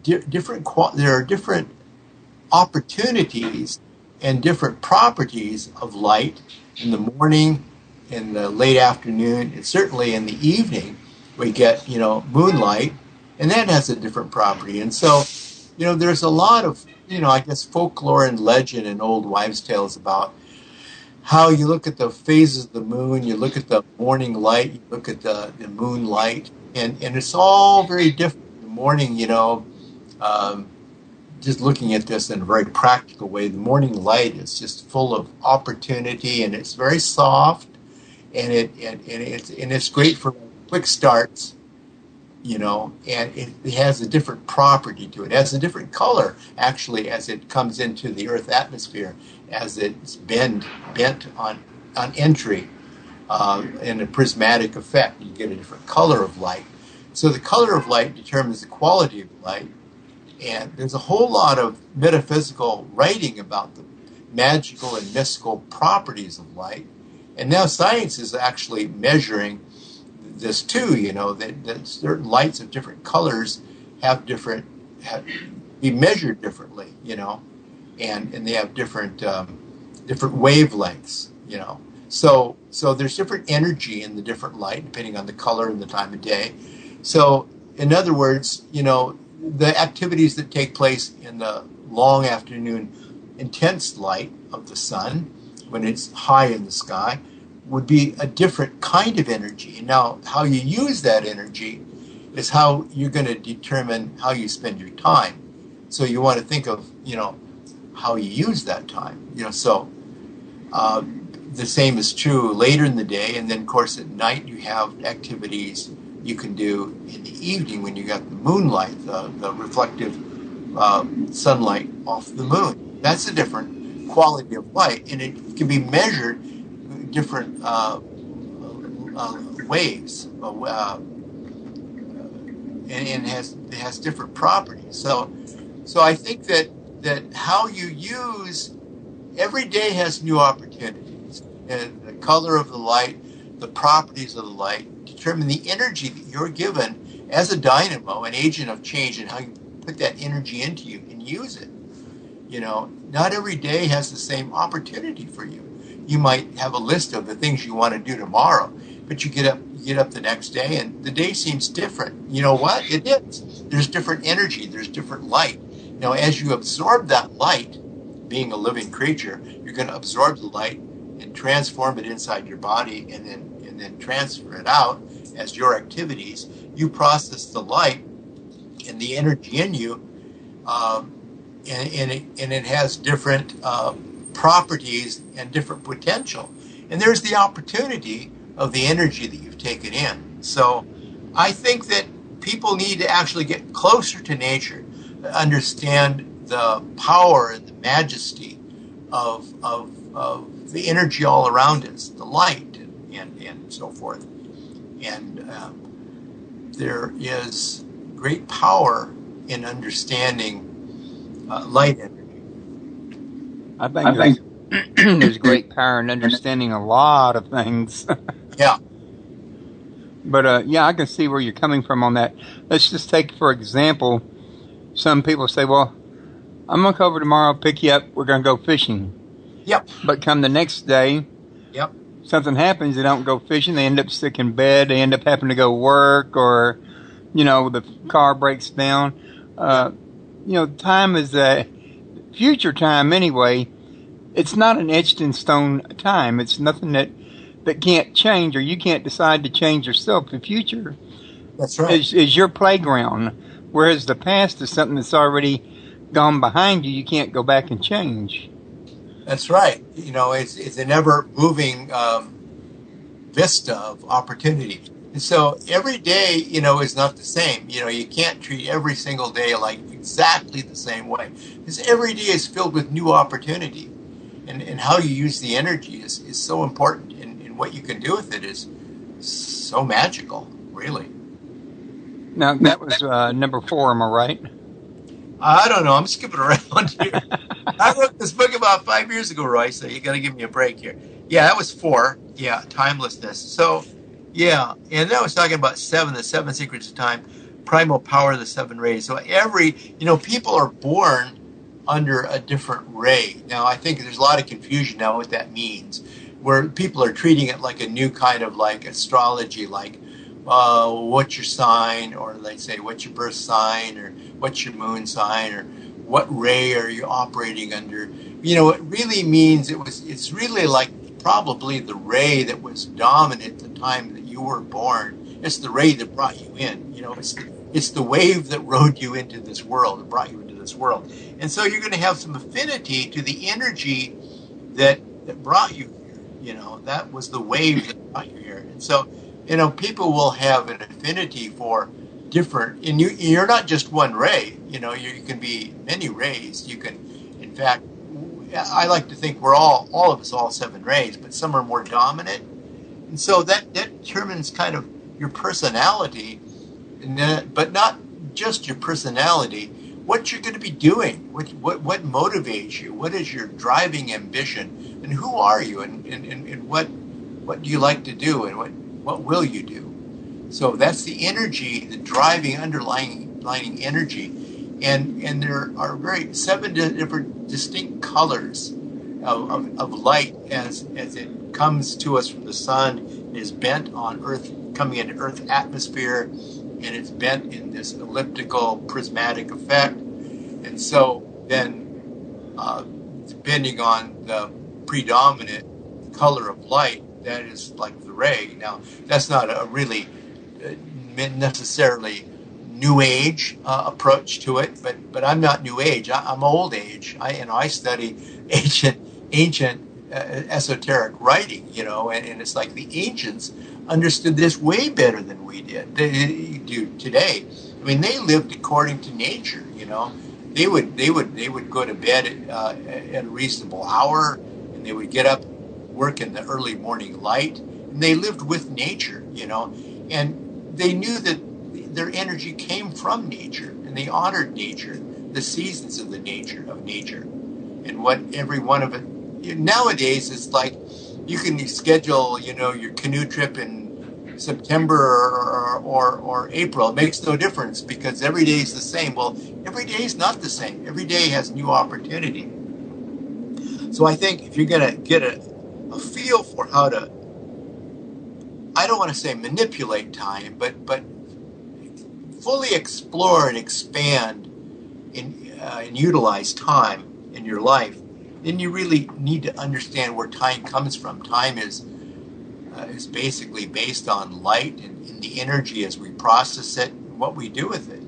different opportunities and different properties of light in the morning, in the late afternoon, and certainly in the evening. We get, moonlight, and that has a different property. And so, there's a lot of, I guess, folklore and legend and old wives' tales about how you look at the phases of the moon, you look at the morning light, you look at the moonlight, and it's all very different. In the morning, just looking at this in a very practical way, the morning light is just full of opportunity, and it's very soft, and it's great for quick starts, and it has a different property to it. It has a different color, actually, as it comes into the Earth atmosphere, as it's bent on entry in a prismatic effect. You get a different color of light. So the color of light determines the quality of light, and there's a whole lot of metaphysical writing about the magical and mystical properties of light. And now science is actually measuring this too, that certain lights of different colors be measured differently, and they have different wavelengths, So there's different energy in the different light depending on the color and the time of day. So in other words, the activities that take place in the long afternoon intense light of the sun when it's high in the sky would be a different kind of energy. Now, how you use that energy is how you're going to determine how you spend your time. So you want to think of, how you use that time. The same is true later in the day, and then, of course, at night you have activities you can do in the evening when you got the moonlight, the reflective sunlight off the moon. That's a different quality of light, and it can be measured in different waves, and it has different properties. So I think that how you use every day has new opportunities, and the color of the light, the properties of the light determine the energy that you're given as a dynamo, an agent of change, and how you put that energy into you and use it. Not every day has the same opportunity for you. You might have a list of the things you want to do tomorrow, but you get up the next day and the day seems different. You know what? It is. There's different energy. There's different light. Now, as you absorb that light, being a living creature, you're going to absorb the light and transform it inside your body, and then transfer it out as your activities. You process the light and the energy in you, and it has different properties and different potential. And there's the opportunity of the energy that you've taken in. So I think that people need to actually get closer to nature, understand the power and the majesty of the energy all around us, the light and so forth. And there is great power in understanding light energy. I think there's great power in understanding a lot of things. Yeah. But yeah, I can see where you're coming from on that. Let's just take, for example, some people say, well, I'm going to come over tomorrow, pick you up, we're going to go fishing. Yep. But come the next day, yep, something happens, they don't go fishing, they end up sick in bed, they end up having to go work, or, the car breaks down. Time is a future time anyway. It's not an etched in stone time. It's nothing that can't change, or you can't decide to change yourself. The future That's right. is your playground, whereas the past is something that's already gone behind you. You can't go back and change. That's right. It's an ever-moving vista of opportunity. And so every day, is not the same. You can't treat every single day like exactly the same way. Because every day is filled with new opportunity. And how you use the energy is so important. And what you can do with it is so magical, really. Now, that was number 4, am I right? I don't know. I'm skipping around here. I wrote this book about 5 years ago, Roy, so you got to give me a break here. Yeah, that was 4. Yeah, timelessness. So, yeah, and then I was talking about 7, the 7 secrets of time, primal power, the 7 rays. So people are born under a different ray. Now, I think there's a lot of confusion now what that means, where people are treating it like a new kind of like astrology, like what's your sign, or they say what's your birth sign, or what's your moon sign, or what ray are you operating under. It really means it's really like probably the ray that was dominant at the time that you were born. It's the ray that brought you in. It's the wave that rode you into this world, that brought you into this world. And so you're going to have some affinity to the energy that brought you here. That was the wave that brought you here. And so, people will have an affinity for different, and you're not just one ray. You can be many rays. You can, in fact, I like to think we're all of us, all 7 rays, but some are more dominant. And so that determines kind of your personality, but not just your personality, what you're going to be doing, what motivates you, what is your driving ambition, and who are you, and what do you like to do, and what will you do. So that's the energy, the driving, underlying energy. And there are 7 different distinct colors of light as it comes to us from the sun. It is bent on Earth, coming into Earth's atmosphere, and it's bent in this elliptical prismatic effect. And so then, depending on the predominant color of light, that is like the ray. Now, that's not a really necessarily New Age approach to it, but I'm not New Age. I'm Old Age. I study ancient esoteric writing, and it's like the ancients understood this way better than we did. They do today. I mean, they lived according to nature. They would go to bed at a reasonable hour, and they would get up, work in the early morning light, and they lived with nature. And they knew that their energy came from nature, and they honored nature, the seasons of nature, and what every one of it. Nowadays, it's like you can schedule, your canoe trip in September or April. It makes no difference because every day is the same. Well, every day is not the same. Every day has new opportunity. So I think if you're going to get a feel for how to, I don't want to say manipulate time, but fully explore and expand and utilize time in your life, then you really need to understand where time comes from. Time is basically based on light and the energy as we process it and what we do with it.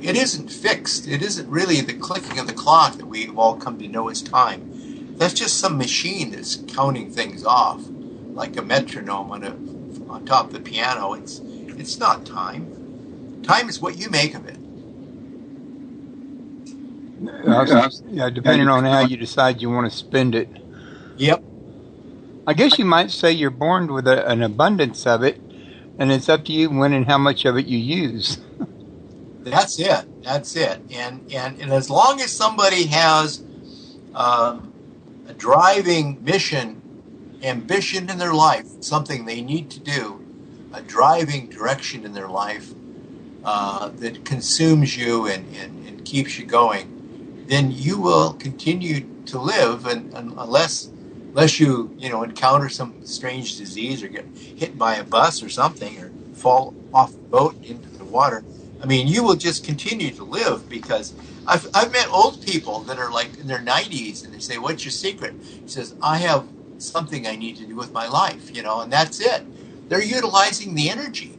It isn't fixed. It isn't really the clicking of the clock that we've all come to know as time. That's just some machine that's counting things off, like a metronome on top of the piano. It's not time. Time is what you make of it. Depending on how you decide you want to spend it. Yep. I guess you might say you're born with an abundance of it, and it's up to you when and how much of it you use. That's it. And as long as somebody has a driving mission, ambition in their life, something they need to do, a driving direction in their life that consumes you and keeps you going, then you will continue to live, and unless you encounter some strange disease or get hit by a bus or something or fall off the boat into the water. I mean, you will just continue to live, because I've met old people that are like in their 90s, and they say, "What's your secret?" He says, "I have something I need to do with my life," and that's it. They're utilizing the energy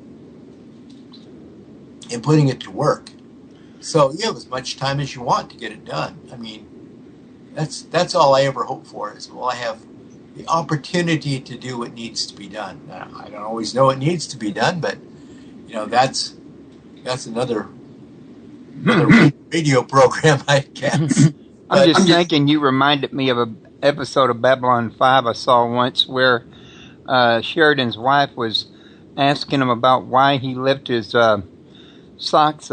and putting it to work. So you have as much time as you want to get it done. I mean, that's all I ever hope for, is I have the opportunity to do what needs to be done. Now, I don't always know what needs to be done, but that's another radio program, I guess. I'm just thinking, you reminded me of an episode of Babylon 5 I saw once where Sheridan's wife was asking him about why he left his socks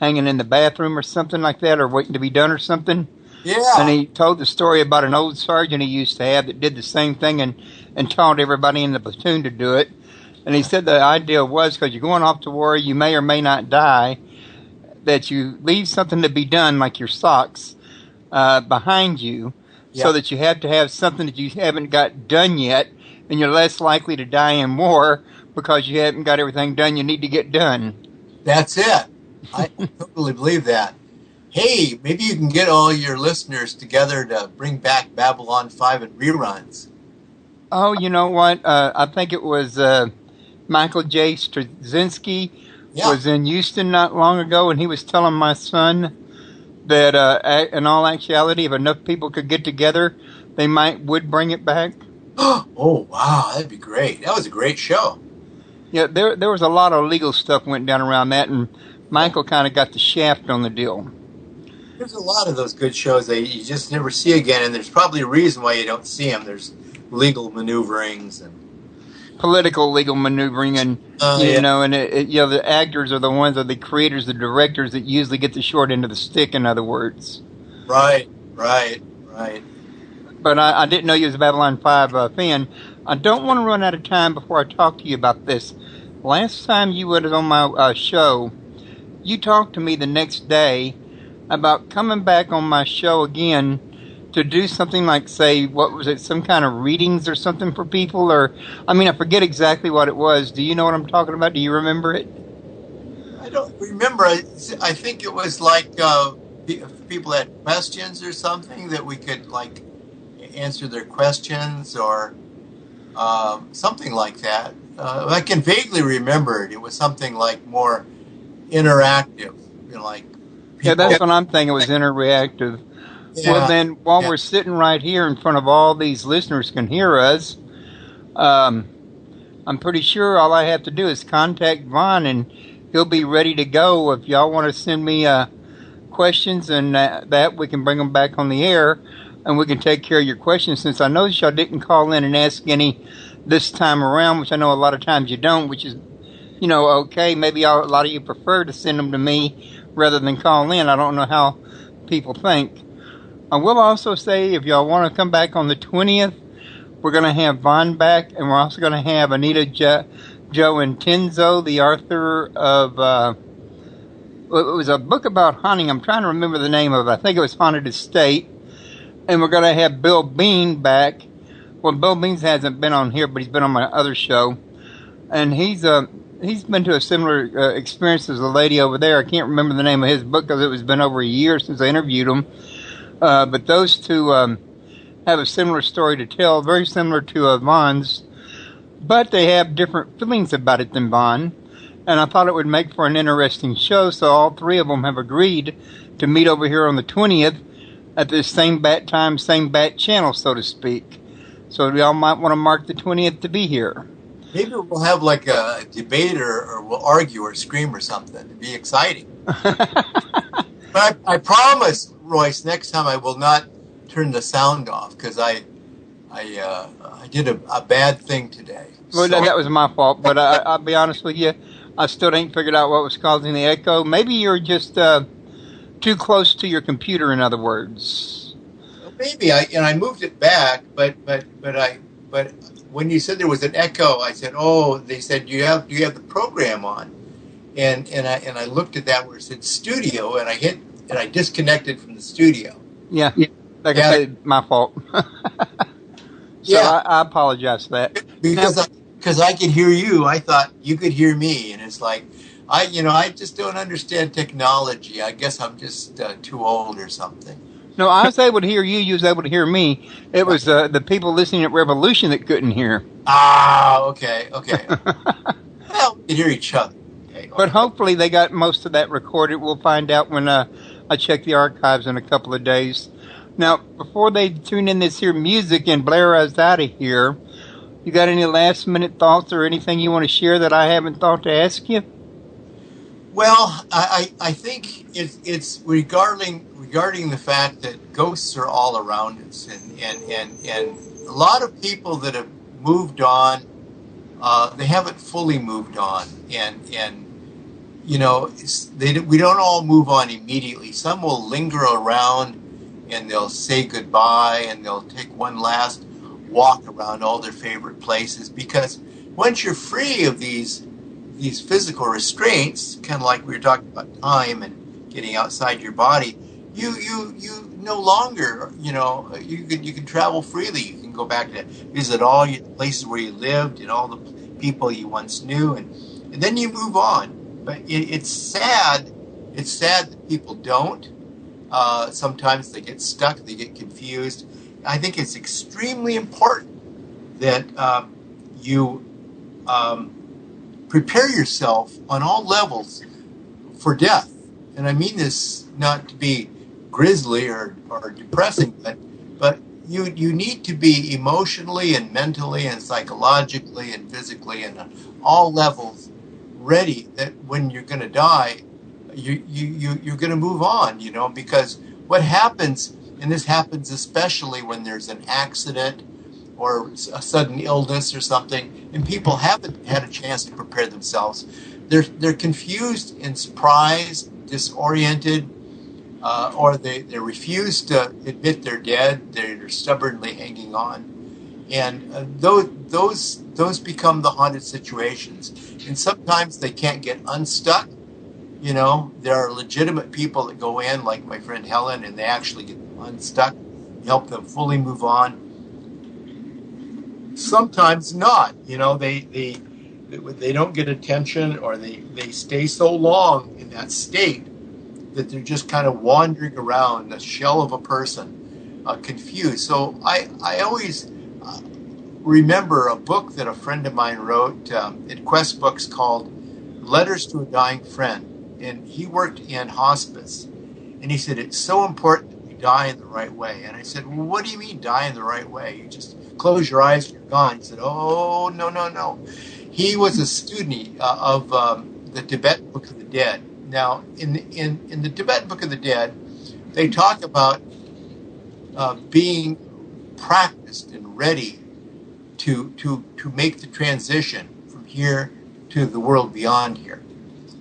hanging in the bathroom or something like that, or waiting to be done or something. Yeah. And he told the story about an old sergeant he used to have that did the same thing and taught everybody in the platoon to do it. And he said the idea was, because you're going off to war, you may or may not die, that you leave something to be done, like your socks, behind you, so that you have to have something that you haven't got done yet, and you're less likely to die in war because you haven't got everything done you need to get done. That's it. I totally believe that. Hey, maybe you can get all your listeners together to bring back Babylon 5 and reruns. Oh, you know what? I think it was Michael J. Straczynski was in Houston not long ago, and he was telling my son that in all actuality, if enough people could get together, they would bring it back. Oh, wow, that'd be great. That was a great show. Yeah, there was a lot of legal stuff went down around that, and Michael kind of got the shaft on the deal. There's a lot of those good shows that you just never see again, and there's probably a reason why you don't see them. There's legal maneuverings and political legal maneuvering, and and the actors are the ones, or the creators, the directors, that usually get the short end of the stick. In other words, right. But I didn't know you was a Babylon 5 fan. I don't want to run out of time before I talk to you about this. Last time you were on my show, you talked to me the next day about coming back on my show again to do something like, say, what was it, some kind of readings or something for people? Or, I forget exactly what it was. Do you know what I'm talking about? Do you remember it? I don't remember. I think it was like if people had questions or something, that we could, like, answer their questions, or something like that. I can vaguely remember it. It was something like more interactive, like. Yeah, that's what I'm thinking. It was interactive. Yeah, well, then, while we're sitting right here in front of all these listeners can hear us, I'm pretty sure all I have to do is contact Vaughn, and he'll be ready to go. If y'all want to send me questions and that, we can bring them back on the air, and we can take care of your questions. Since I know y'all didn't call in and ask any this time around, which I know a lot of times you don't, which is, okay. Maybe a lot of you prefer to send them to me rather than call in. I don't know how people think. I will also say, if y'all want to come back on the 20th, we're going to have Vaughn back, and we're also going to have Anita Joe and Tenzo, the author of, it was a book about hunting. I'm trying to remember the name of it. I think it was Haunted Estate. And we're going to have Bill Bean back. Well, Bill Beans hasn't been on here, but he's been on my other show. And he's been to a similar experience as the lady over there. I can't remember the name of his book because it's been over a year since I interviewed him. But those two have a similar story to tell, very similar to Vaughn's, but they have different feelings about it than Vaughn. And I thought it would make for an interesting show, so all three of them have agreed to meet over here on the 20th at the same bat time, same bat channel, so to speak. So y'all might want to mark the 20th to be here. Maybe we'll have like a debate or we'll argue or scream or something. It'd be exciting. But I promise, Royce, next time I will not turn the sound off because I did a bad thing today. Well, that was my fault, but I'll be honest with you, I still ain't figured out what was causing the echo. Maybe you're just too close to your computer, in other words. Well, maybe I moved it back, but when you said there was an echo, I said, oh, they said do you have the program on, and I looked at that where it said studio, and I disconnected from the studio. Yeah, like I said, my fault. So yeah, I apologize for that. Because I could hear you, I thought you could hear me, and it's like I just don't understand technology. I guess I'm just too old or something. No, I was able to hear you. You was able to hear me. It was the people listening at Revolution that couldn't hear. Ah, okay. Well, we can hear each other. Okay, but hopefully they got most of that recorded. We'll find out when I check the archives in a couple of days. Now, before they tune in this here music and blare us out of here, you got any last minute thoughts or anything you want to share that I haven't thought to ask you? Well, I think it's regarding the fact that ghosts are all around us, and a lot of people that have moved on, they haven't fully moved on, and we don't all move on immediately. Some will linger around, and they'll say goodbye, and they'll take one last walk around all their favorite places, because once you're free of these physical restraints, kind of like we were talking about time and getting outside your body, you no longer, you can travel freely. You can go back to visit all the places where you lived and all the people you once knew, and then you move on. But it's sad. It's sad that people don't. Sometimes they get stuck. They get confused. I think it's extremely important that you prepare yourself on all levels for death. And I mean this not to be grisly or depressing, but you need to be emotionally and mentally and psychologically and physically and on all levels ready that when you're going to die, you're going to move on, because what happens, and this happens especially when there's an accident or a sudden illness or something, and people haven't had a chance to prepare themselves. They're confused and surprised, disoriented, or they refuse to admit they're dead. They're stubbornly hanging on, and those become the haunted situations. And sometimes they can't get unstuck. There are legitimate people that go in, like my friend Helen, and they actually get unstuck, help them fully move on. Sometimes not. They don't get attention, or they stay so long in that state that they're just kind of wandering around, the shell of a person, confused. So I always remember a book that a friend of mine wrote in Quest Books called Letters to a Dying Friend. And he worked in hospice. And he said, it's so important that we die in the right way. And I said, well, what do you mean die in the right way? You just close your eyes and you're gone. He said, oh, no. He was a student of the Tibetan Book of the Dead. Now, in the Tibetan Book of the Dead, they talk about being practiced and ready to make the transition from here to the world beyond here,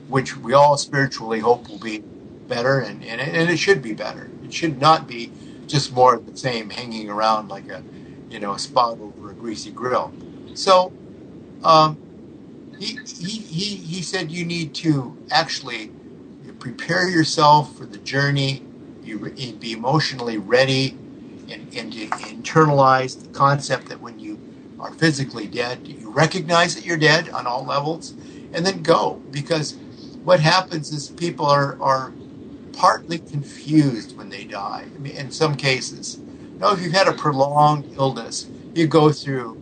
which we all spiritually hope will be better, and it should be better. It should not be just more of the same, hanging around like a spot over a greasy grill. So he said you need to actually prepare yourself for the journey, be emotionally ready, and to internalize the concept that when you are physically dead, you recognize that you're dead on all levels, and then go. Because what happens is people are partly confused when they die. I mean, in some cases, if you've had a prolonged illness, you go through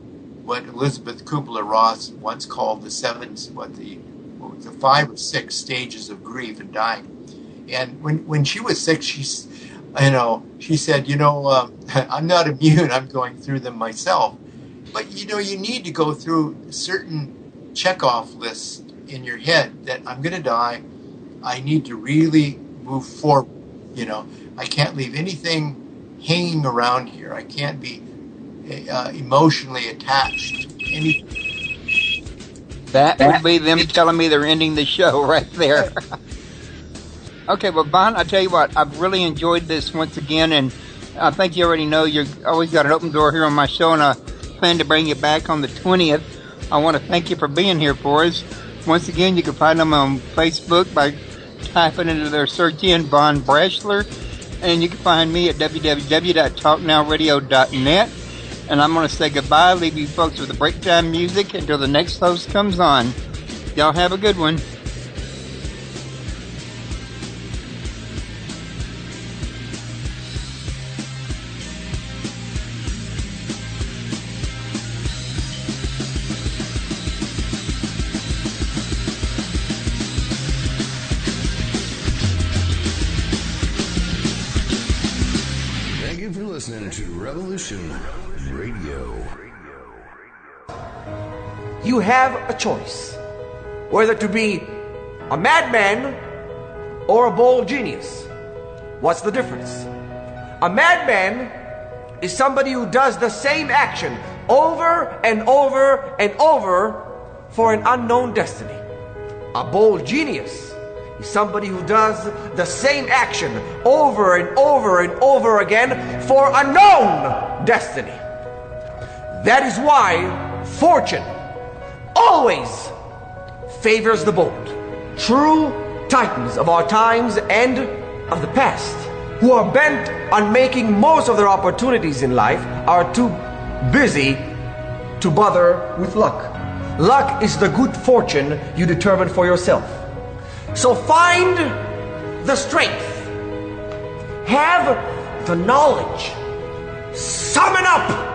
what Elizabeth Kubler-Ross once called the 5 or 6 stages of grief and dying. And when she was sick, she said, I'm not immune. I'm going through them myself. But you need to go through certain checkoff lists in your head that I'm going to die. I need to really move forward. I can't leave anything hanging around here. I can't be emotionally attached to anything. That would be them telling me they're ending the show right there. Okay, well, Bon, I tell you what, I've really enjoyed this once again, and I think you already know you've always got an open door here on my show, and I plan to bring you back on the 20th. I want to thank you for being here for us. Once again, you can find them on Facebook by typing into their search in Von Braschler, and you can find me at www.talknowradio.net. And I'm going to say goodbye, leave you folks with the breaktime music until the next host comes on. Y'all have a good one. Thank you for listening to Revolution Radio. You have a choice whether to be a madman or a bold genius. What's the difference? A madman is somebody who does the same action over and over and over for an unknown destiny. A bold genius is somebody who does the same action over and over and over again for a known destiny. That is why fortune always favors the bold. True titans of our times and of the past, who are bent on making most of their opportunities in life, are too busy to bother with luck. Luck is the good fortune you determine for yourself. So find the strength, have the knowledge, summon up